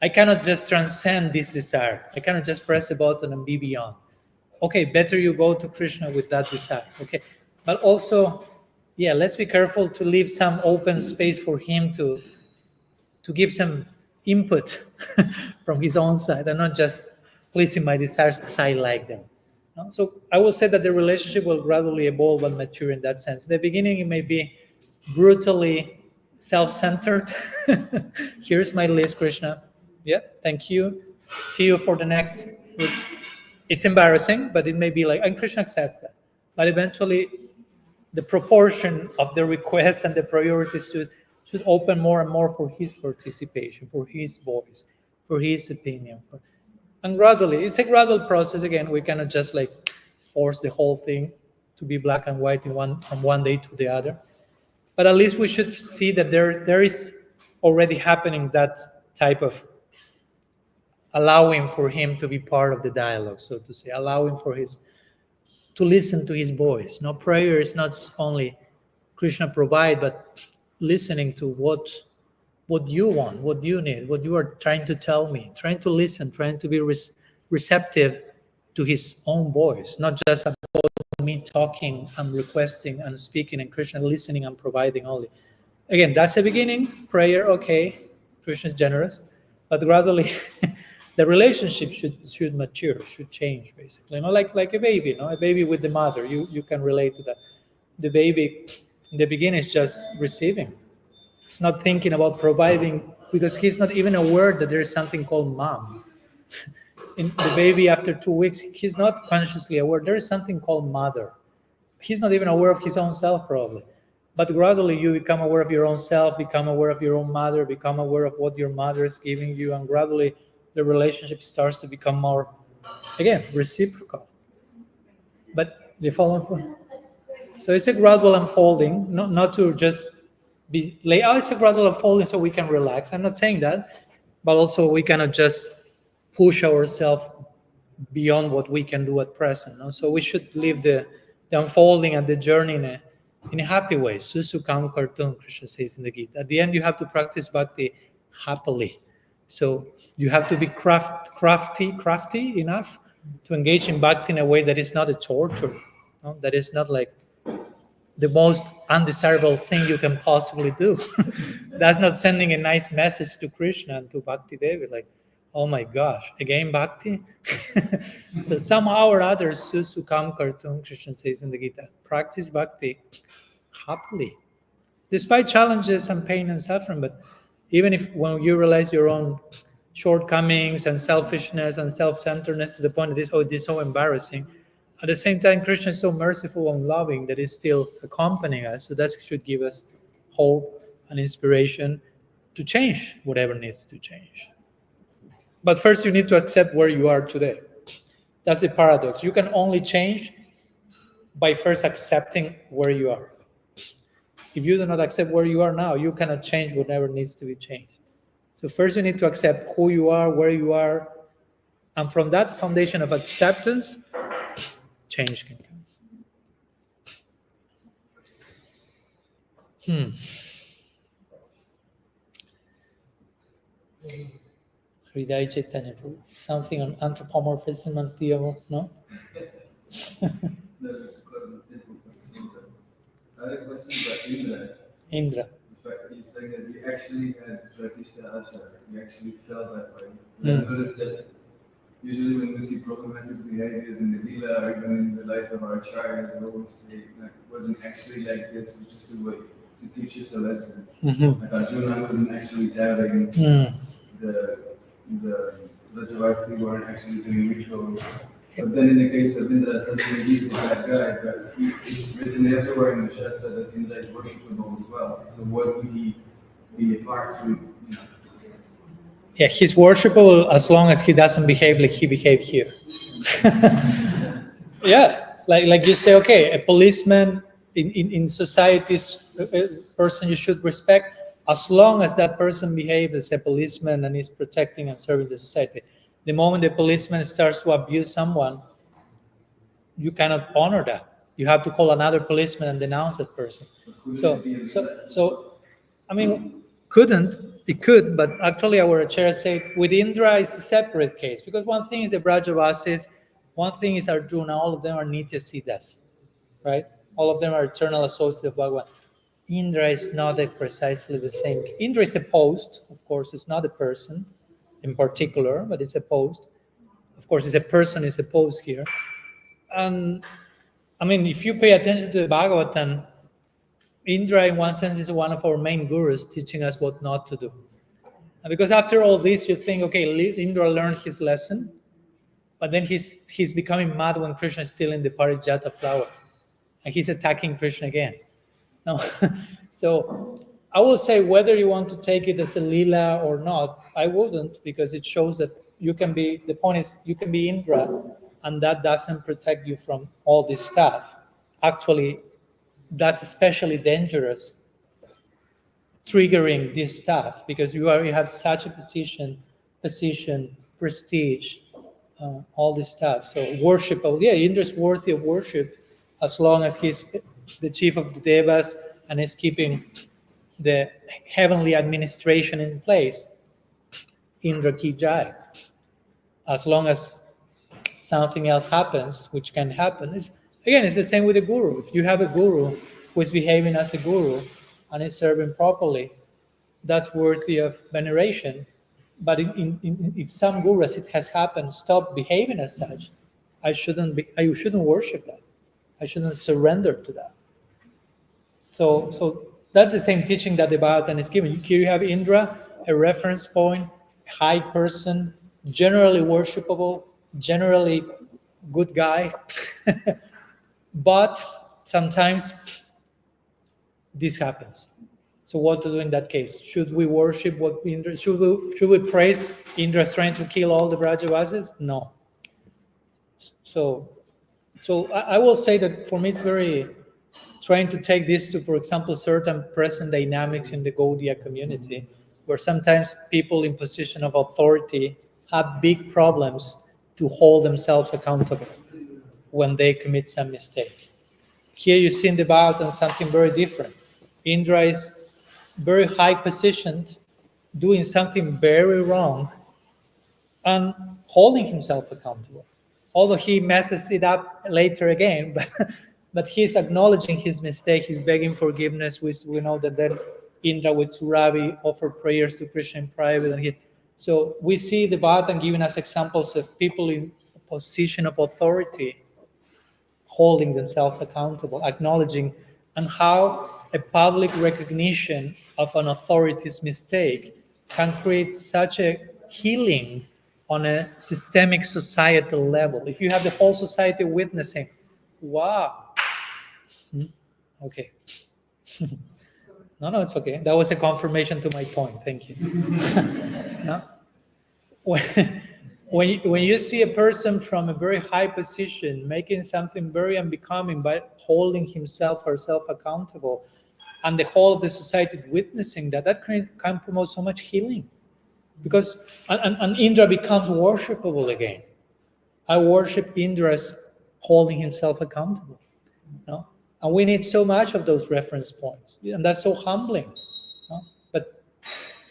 I cannot just transcend this desire. I cannot just press a button and be beyond. Okay, better you go to Krishna with that desire. Okay, but also, yeah, let's be careful to leave some open space for him to give some input from his own side, and not just pleasing my desires as I like them. No? So I will say that the relationship will gradually evolve and mature in that sense. In the beginning, it may be brutally self-centered. Here's my list, Krishna. Yeah, thank you. See you for the next. It's embarrassing, but it may be like, and Krishna accepts that. But eventually, the proportion of the requests and the priorities should open more and more for his participation, for his voice, for his opinion. And gradually, it's a gradual process. Again, we cannot just like force the whole thing to be black and white from one day to the other. But at least we should see that there is already happening that type of allowing for him to be part of the dialogue, so to say, allowing for to listen to his voice. No, prayer is not only Krishna provide, but listening to what you want, what you need, what you are trying to tell me, trying to listen, trying to be receptive to his own voice, not just about me talking and requesting and speaking, and Krishna listening and providing only. Again, that's the beginning. Prayer, okay, Krishna is generous, but gradually the relationship should mature, should change, basically. Like a baby, a baby with the mother. You can relate to that. The baby in the beginning is just receiving. It's not thinking about providing, because he's not even aware that there is something called mom. In the baby, after 2 weeks, he's not consciously aware there is something called mother. He's not even aware of his own self, probably. But gradually you become aware of your own self, become aware of your own mother, become aware of what your mother is giving you, and gradually the relationship starts to become more, again, reciprocal. But you follow? So it's a gradual unfolding, not to just be lay out. It's a gradual unfolding so we can relax. I'm not saying that, but also we cannot just push ourselves beyond what we can do at present. No? So we should live the unfolding and the journey in a happy way. Susukam Kartum, Krishna says in the Gita. At the end, you have to practice bhakti happily. So you have to be crafty enough to engage in bhakti in a way that is not a torture, that is not like the most undesirable thing you can possibly do. That's not sending a nice message to Krishna and to Bhakti Devi, like, oh my gosh, again bhakti? So somehow or other, Susukam Kartum, Krishna says in the Gita, practice bhakti happily, despite challenges and pain and suffering. But even if when you realize your own shortcomings and selfishness and self-centeredness to the point that it is so embarrassing, at the same time, Krishna is so merciful and loving that he's still accompanying us. So that should give us hope and inspiration to change whatever needs to change. But first, you need to accept where you are today. That's the paradox. You can only change by first accepting where you are. If you do not accept where you are now, you cannot change whatever needs to be changed. So first, you need to accept who you are, where you are, and from that foundation of acceptance, change can come. Hridaya Chaitanya Prabhu. Something on anthropomorphism and theism, no? No, it's quite a simple thing. I had a question about Indra. Indra. In fact, you're saying that you actually had Pratishtha Asar. You actually felt that way. I noticed that usually when we see problematic behaviors in the Leela or even in the life of our child, we always say, like, it wasn't actually like this, it was just a way to teach us a lesson. Like Arjuna wasn't actually doubting the Rajavasi weren't actually doing rituals. But then in the case of Indra, suddenly he's the bad guy, but it's written everywhere in the Shastra that Indra is worshipable as well. So what would he be apart from? Yeah, he's worshipable as long as he doesn't behave like he behaved here. Yeah, like you say, okay, a policeman in society's person you should respect, as long as that person behaves as a policeman and is protecting and serving the society. The moment the policeman starts to abuse someone, you cannot honor that. You have to call another policeman and denounce that person. So, I mean, it could, but actually our Acharya said with Indra is a separate case, because one thing is the Brajavasis, one thing is Arjuna, all of them are Nitya Siddhas, right? All of them are eternal associates of Bhagavan. Indra is not precisely the same. Indra is a post, of course, it's not a person in particular, but it's a post. Of course, it's a person, it's a post here. And I mean, if you pay attention to the Bhagavatam, Indra, in one sense, is one of our main gurus teaching us what not to do. And because after all this, you think, okay, Indra learned his lesson, but then he's becoming mad when Krishna is stealing the Parijata flower, and he's attacking Krishna again. No, so I will say whether you want to take it as a Lila or not, I wouldn't, because it shows that you can be. The point is, you can be Indra, and that doesn't protect you from all this stuff. Actually, that's especially dangerous, triggering this stuff, because you have such a position, prestige, all this stuff. So worshipable, yeah, Indra's worthy of worship as long as he's the chief of the devas and is keeping the heavenly administration in place. Indra ki jai. As long as something else happens, which can happen, it's the same with the guru. If you have a guru who is behaving as a guru and is serving properly, that's worthy of veneration. But if some guru, as it has happened, stop behaving as such, I shouldn't worship that. I shouldn't surrender to that. So that's the same teaching that the Bhagavatam is giving. Here you have Indra, a reference point, high person, generally worshipable, generally good guy, but sometimes this happens. So what to do in that case? Should we worship what Indra? Should we praise Indra's trying to kill all the Brajavasis? No. So I will say that for me it's very trying to take this to, for example, certain present dynamics in the Gaudiya community, where sometimes people in position of authority have big problems to hold themselves accountable when they commit some mistake. Here you see in the Bhagavatam something very different. Indra is very high positioned, doing something very wrong, and holding himself accountable. Although he messes it up later again, but he's acknowledging his mistake, he's begging forgiveness. We know that then Indra with Suravi offered prayers to Krishna in private. So we see the Bhagavatam giving us examples of people in a position of authority holding themselves accountable, acknowledging, and how a public recognition of an authority's mistake can create such a healing on a systemic societal level. If you have the whole society witnessing, wow. Okay. No, it's okay. That was a confirmation to my point. Thank you. No? When you see a person from a very high position making something very unbecoming by holding himself or herself accountable, and the whole of the society witnessing that can promote so much healing. Because and Indra becomes worshipable again. I worship Indra's holding himself accountable. No? And we need so much of those reference points. And that's so humbling. No? But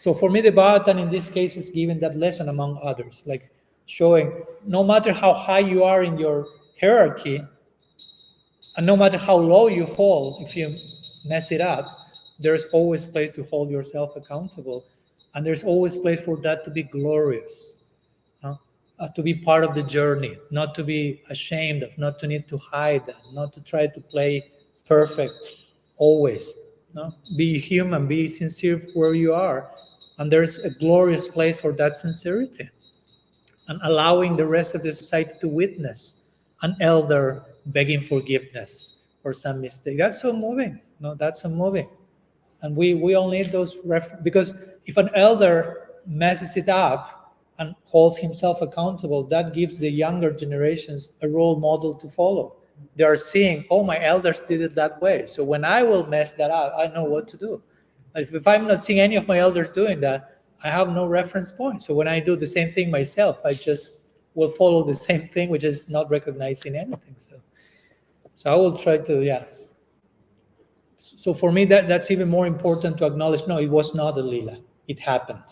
so for me, the Bhagavatam in this case is giving that lesson among others, like showing no matter how high you are in your hierarchy, and no matter how low you fall, if you mess it up, there's always place to hold yourself accountable. And there's always place for that to be glorious, to be part of the journey, not to be ashamed of, not to need to hide that, not to try to play perfect always. No? Be human, be sincere where you are. And there's a glorious place for that sincerity. And allowing the rest of the society to witness an elder begging forgiveness for some mistake. That's so moving. No, that's so moving. And we all need those because if an elder messes it up and holds himself accountable, that gives the younger generations a role model to follow. They are seeing, oh, my elders did it that way. So when I will mess that up, I know what to do. If I'm not seeing any of my elders doing that, I have no reference point. So when I do the same thing myself, I just will follow the same thing, which is not recognizing anything. So I will try to, So for me, that's even more important to acknowledge, no, it was not a Lila. It happened.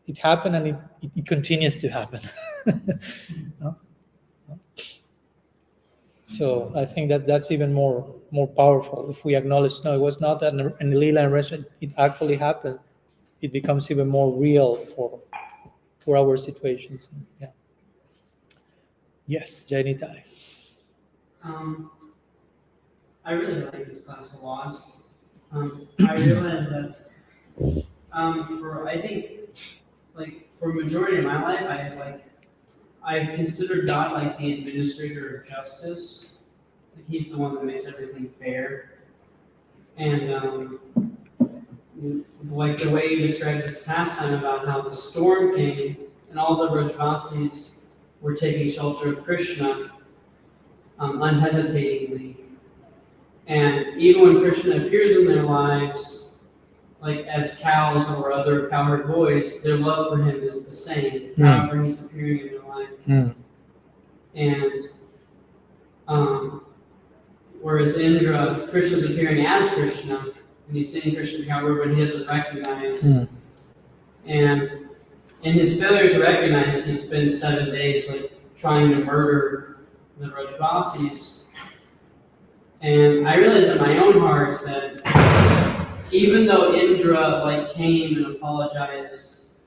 It happened and it continues to happen. No? So I think that's even more powerful. If we acknowledge, no, it was not an Lila and rest, it actually happened. It becomes even more real for our situations. Yeah. Yes, Janita. I really like this class a lot. I realize that for majority of my life, I've considered God like the administrator of justice. Like he's the one that makes everything fair. And like the way you described this past time about how the storm came and all the Rajvasis were taking shelter of Krishna unhesitatingly. And even when Krishna appears in their lives, like as cows or other cowherd boys, their love for him is the same, however he's appearing in their life. And whereas Indra, Krishna's appearing as Krishna, and he's seeing Krishna cowherd, but he doesn't recognize. And in his failure to recognize, he spends 7 days trying to murder the Rajvasis. And I realized in my own heart that even though Indra came and apologized,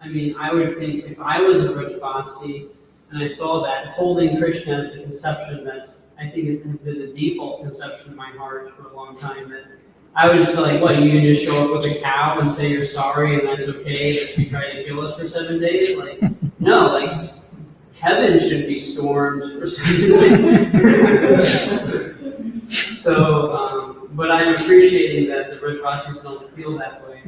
I mean, I would think if I was a Rajvasi and I saw that, holding Krishna as the conception that I think has been the default conception in my heart for a long time, that I would just be like, what, you can just show up with a cow and say you're sorry and that's okay if you try to kill us for 7 days? No, heaven should be stormed for 7 days. So, but I'm appreciating that the Rajvasis don't feel that way.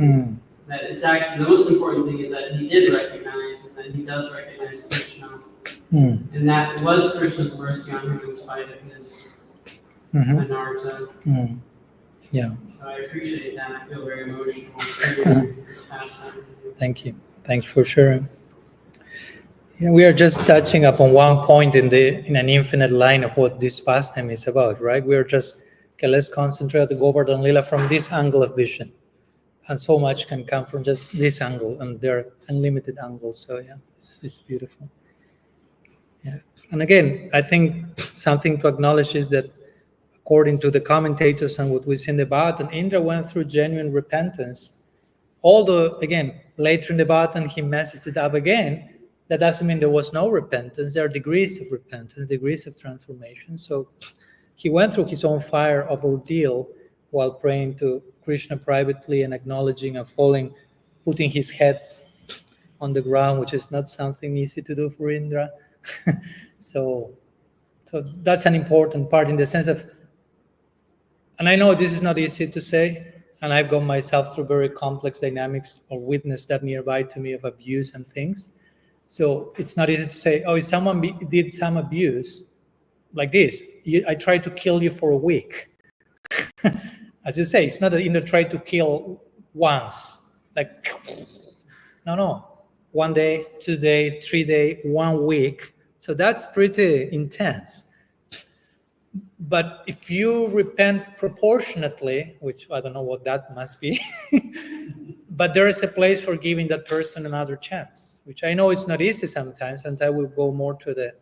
That it's actually, the most important thing is that he did recognize, and that he does recognize Krishna. And that was Krishna's mercy on him in spite of his anartha. Yeah. So I appreciate that. I feel very emotional this past time. Thank you. Thanks for sharing. Yeah, we are just touching upon one point in an infinite line of what this pastime is about, right? We are just, let's concentrate on the Govardhan Lila from this angle of vision. And so much can come from just this angle, and there are unlimited angles. So yeah, it's beautiful. Yeah. And again, I think something to acknowledge is that according to the commentators and what we see in the Bhagavatam, Indra went through genuine repentance. Although, again, later in the Bhagavatam, he messes it up again. That doesn't mean there was no repentance. There are degrees of repentance, degrees of transformation. So he went through his own fire of ordeal while praying to Krishna privately and acknowledging and falling, putting his head on the ground, which is not something easy to do for Indra. So that's an important part in the sense of, and I know this is not easy to say, and I've gone myself through very complex dynamics or witnessed that nearby to me of abuse and things. So it's not easy to say, oh, if someone did some abuse like this, I tried to kill you for a week. As you say, it's not that Indra tried to kill once. No. 1 day, 2 day, 3 day, 1 week. So that's pretty intense. But if you repent proportionately, which I don't know what that must be, but there is a place for giving that person another chance, which I know it's not easy sometimes, and I will go more to the,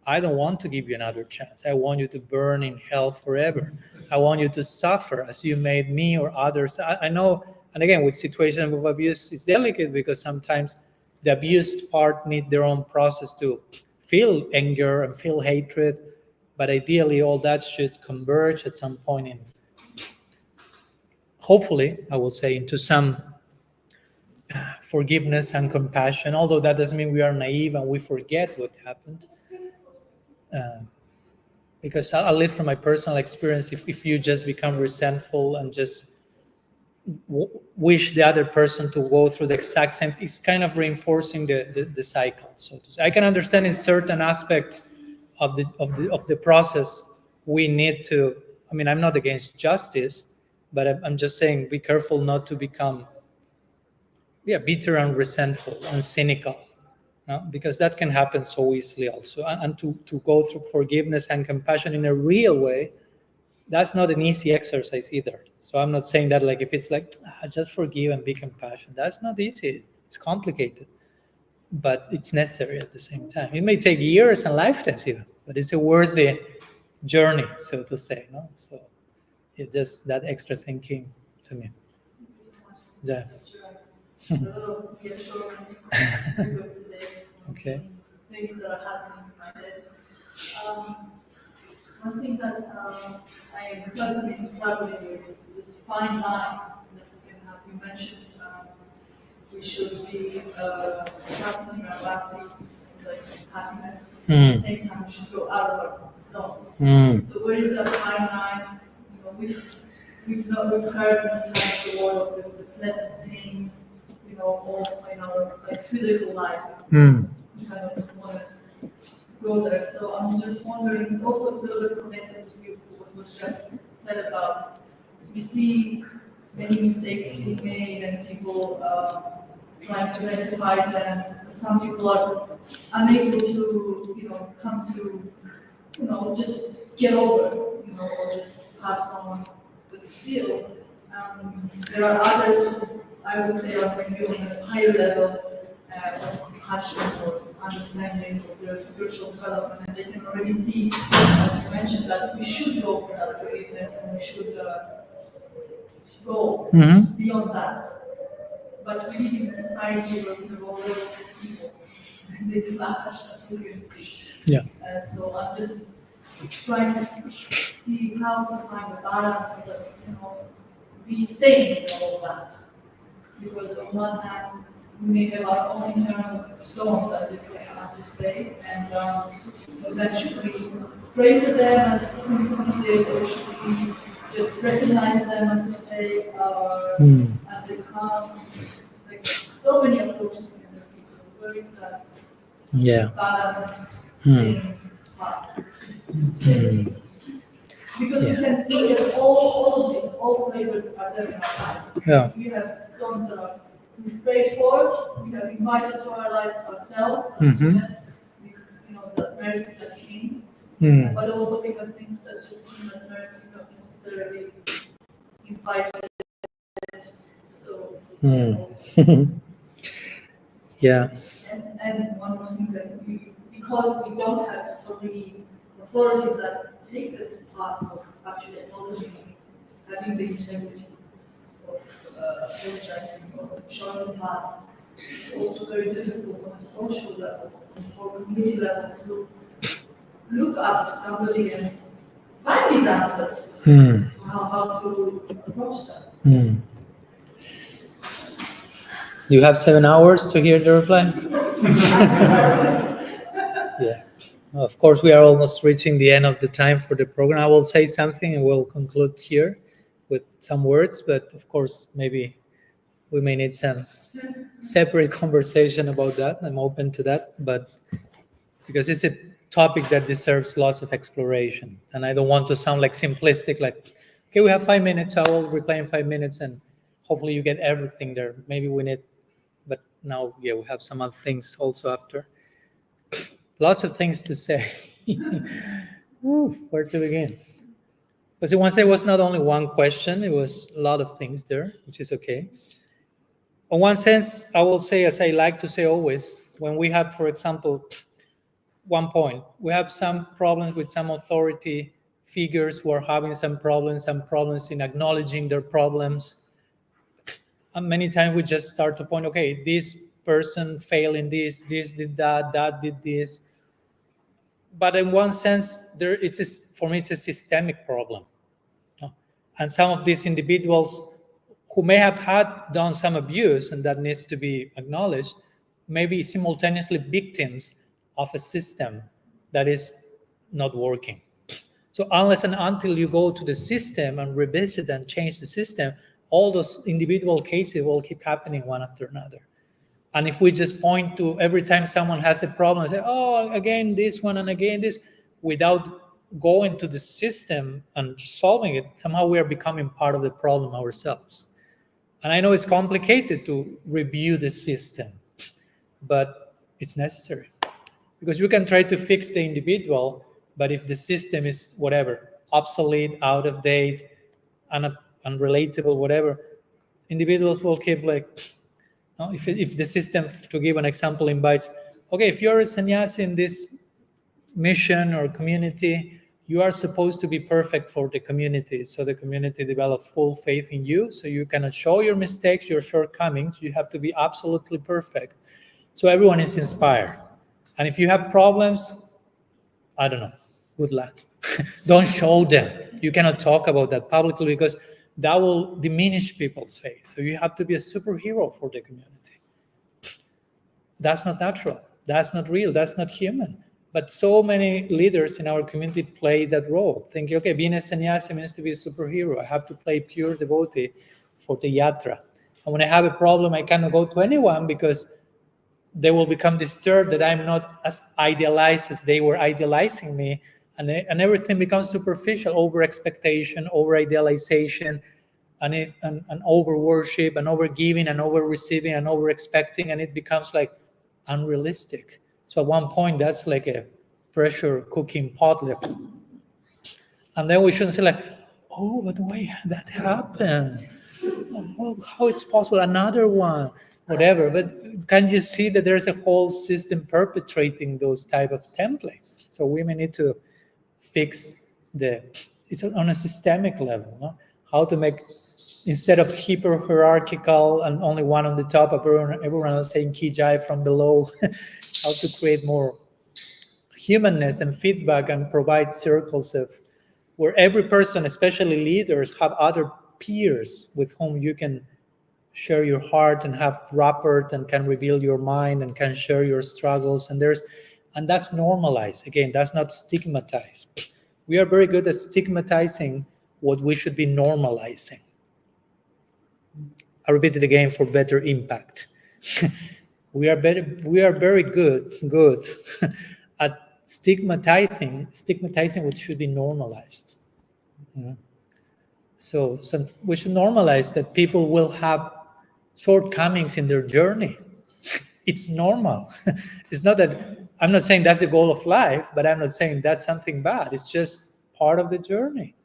I don't want to give you another chance. I want you to burn in hell forever. I want you to suffer as you made me or others. I know, and again, with situations of abuse, it's delicate because sometimes the abused part need their own process to feel anger and feel hatred. But ideally, all that should converge at some point in, hopefully, I will say, into some forgiveness and compassion, although that doesn't mean we are naive and we forget what happened. Because I live from my personal experience, if you just become resentful and just wish the other person to go through the exact same, it's kind of reinforcing the cycle. So to say. I can understand in certain aspects of the process, we need to, I mean, I'm not against justice, but I'm just saying be careful not to become bitter and resentful and cynical, no? Because that can happen so easily also. And to go through forgiveness and compassion in a real way, that's not an easy exercise either. So I'm not saying that like if it's like, just forgive and be compassionate. That's not easy. It's complicated, but it's necessary at the same time. It may take years and lifetimes even, but it's a worthy journey, so to say. No? So it's just that extra thinking to me. Yeah. A lot of reassurance today. Okay. Things that are happening in my head. One thing that I am personally struggling with is this fine line that we can have. You mentioned we should be practicing our bhakti, like happiness. At the same time, we should go out of our zone. So where is that fine line? You know, we've heard many times the word of the pleasant pain. You know, also in our like physical life. We kind of want to go there. So I'm just wondering, it's also a little bit connected to what was just said about we see many mistakes being made and people trying to rectify them. Some people are unable to, come to, just get over, or just pass on. But still, there are others who I would say are maybe on a higher level of compassion or understanding of their spiritual development, and they can already see, as you mentioned, that we should go for that forgiveness and we should go beyond that. But we live in a society where we have all those people, and they clash, as you can see. Yeah. So I'm just trying to see how to find a balance so that be sane in all of that. Because on one hand, we may have our own internal storms, as you say, and then should we pray for them as a community did, or should we just recognize them, as you say, as they come? Like so many approaches in the people. So where is that balanced, sane part? Because we can see that all of these, all flavors are there in our lives. Yeah. We have storms that are to pray for, we have invited to our life ourselves, as you said, the mercy that came, but also we have things that just came as mercy, not necessarily invited. So, yeah. And one more thing that because we don't have so many authorities that take this path of actually acknowledging, having the integrity of apologizing or showing the path, it's also very difficult on a social level, or community level, to look up to somebody and find these answers, how to approach them. You have 7 hours to hear the reply? Yeah. Of course, we are almost reaching the end of the time for the program. I will say something and we'll conclude here with some words, but of course, maybe we may need some separate conversation about that. I'm open to that, but because it's a topic that deserves lots of exploration, and I don't want to sound like simplistic, like, okay, we have 5 minutes, I will reply in 5 minutes, and hopefully you get everything there. Maybe we need, but now, we have some other things also after. Lots of things to say. Where to begin? Because once it was not only one question, it was a lot of things there, which is okay. In one sense, I will say, as I like to say always, when we have, for example, one point, we have some problems with some authority figures who are having some problems in acknowledging their problems. And many times we just start to point, okay, this person failed in this did that did this. But in one sense, for me, it's a systemic problem. And some of these individuals who may have done some abuse, and that needs to be acknowledged, may be simultaneously victims of a system that is not working. So unless and until you go to the system and revisit and change the system, all those individual cases will keep happening one after another. And if we just point to every time someone has a problem, say, oh, again this one and again this, without going to the system and solving it, somehow we are becoming part of the problem ourselves. And I know it's complicated to review the system, but it's necessary. Because you can try to fix the individual, but if the system is whatever, obsolete, out of date, unrelatable, whatever, individuals will keep like, no? If the system, to give an example, invites, okay, if you're a sannyasi in this mission or community, you are supposed to be perfect for the community. So the community develops full faith in you. So you cannot show your mistakes, your shortcomings. You have to be absolutely perfect. So everyone is inspired. And if you have problems, I don't know, good luck. Don't show them. You cannot talk about that publicly because that will diminish people's faith. So you have to be a superhero for the community. That's not natural. That's not real. That's not human. But so many leaders in our community play that role, thinking, okay, being a sannyasi means to be a superhero. I have to play pure devotee for the yatra. And when I have a problem, I cannot go to anyone because they will become disturbed that I'm not as idealized as they were idealizing me. And everything becomes superficial, over-expectation, over-idealization, and over-worship, and over-giving, and over-receiving, and over-expecting, and it becomes like unrealistic. So at one point, that's like a pressure cooking potluck. And then we shouldn't say like, oh, but why that happened? Oh, how it's possible? Another one, whatever. But can you see that there's a whole system perpetrating those type of templates? So women need to fix it's on a systemic level, no? How to make, instead of hyper hierarchical and only one on the top of everyone else saying ki jai from below, how to create more humanness and feedback and provide circles of where every person, especially leaders, have other peers with whom you can share your heart and have rapport and can reveal your mind and can share your struggles. And that's normalized. Again, that's not stigmatized. We are very good at stigmatizing what we should be normalizing. I repeat it again for better impact. We are very good at stigmatizing what should be normalized. So we should normalize that people will have shortcomings in their journey. It's normal. It's not that, I'm not saying that's the goal of life, but I'm not saying that's something bad. It's just part of the journey.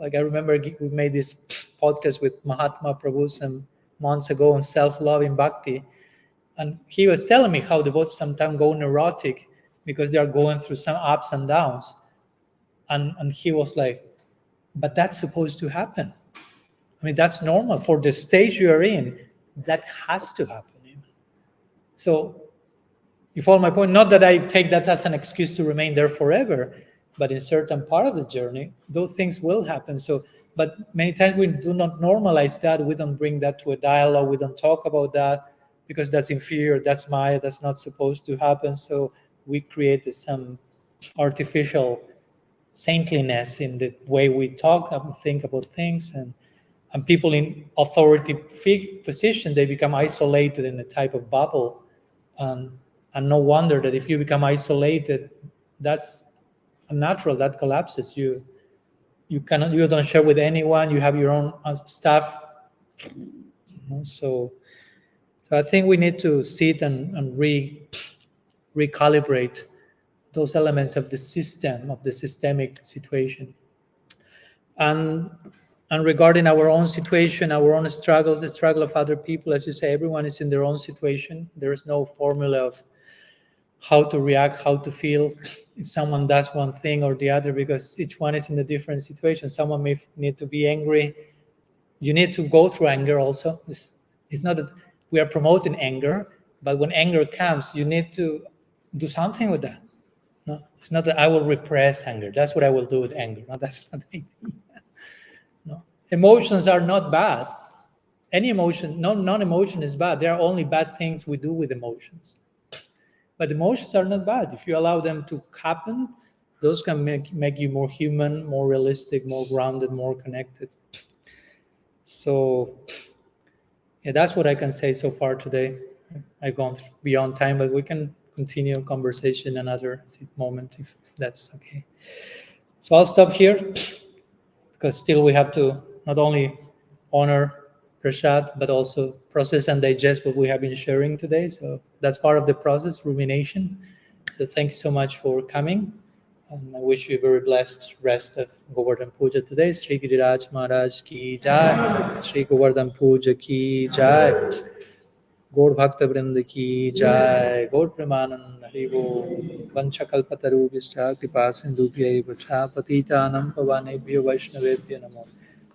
Like I remember we made this podcast with Mahatma Prabhu some months ago on self-love in bhakti. And he was telling me how devotees sometimes go neurotic because they are going through some ups and downs. And he was like, but that's supposed to happen. I mean, that's normal. For the stage you are in, that has to happen. So you follow my point? Not that I take that as an excuse to remain there forever, but in certain part of the journey, those things will happen. So, but many times we do not normalize that. We don't bring that to a dialogue. We don't talk about that because that's inferior. That's Maya. That's not supposed to happen. So we create some artificial saintliness in the way we talk and think about things. And people in authority position, they become isolated in a type of bubble. And no wonder that if you become isolated, that's unnatural. That collapses. You don't share with anyone. You have your own stuff. So I think we need to sit and recalibrate those elements of the system, of the systemic situation. and regarding our own situation, our own struggles, the struggle of other people, as you say, everyone is in their own situation. There is no formula of how to react, how to feel if someone does one thing or the other, because each one is in a different situation. Someone may need to be angry. You need to go through anger also. It's not that we are promoting anger, but when anger comes, you need to do something with that. No, it's not that I will repress anger. That's what I will do with anger. No, that's not the idea. No, emotions are not bad. Any emotion, non-emotion is bad. There are only bad things we do with emotions. But emotions are not bad. If you allow them to happen, those can make you more human, more realistic, more grounded, more connected. So, yeah, that's what I can say so far today. I've gone beyond time, but we can continue conversation another moment if that's okay. So I'll stop here because still we have to not only honor Prashad, but also process and digest what we have been sharing today. So that's part of the process, rumination. So thank you so much for coming. And I wish you a very blessed rest of Govardhan-puja today. Shri Giriraj Maharaj ki jai. Shri Govardhan-puja ki jai. Gaur Bhakta Vrinda ki jai. Gaur Premanand Hari Bo. Vancha Kalpataru Kripa Sindhubhya Vacha Patitanam Pavanebhyo Vaishnavebhyo Namo.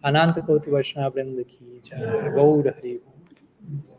Ananta Koti Vaishnava Vrinda ki jai. Gaur Hari Bo.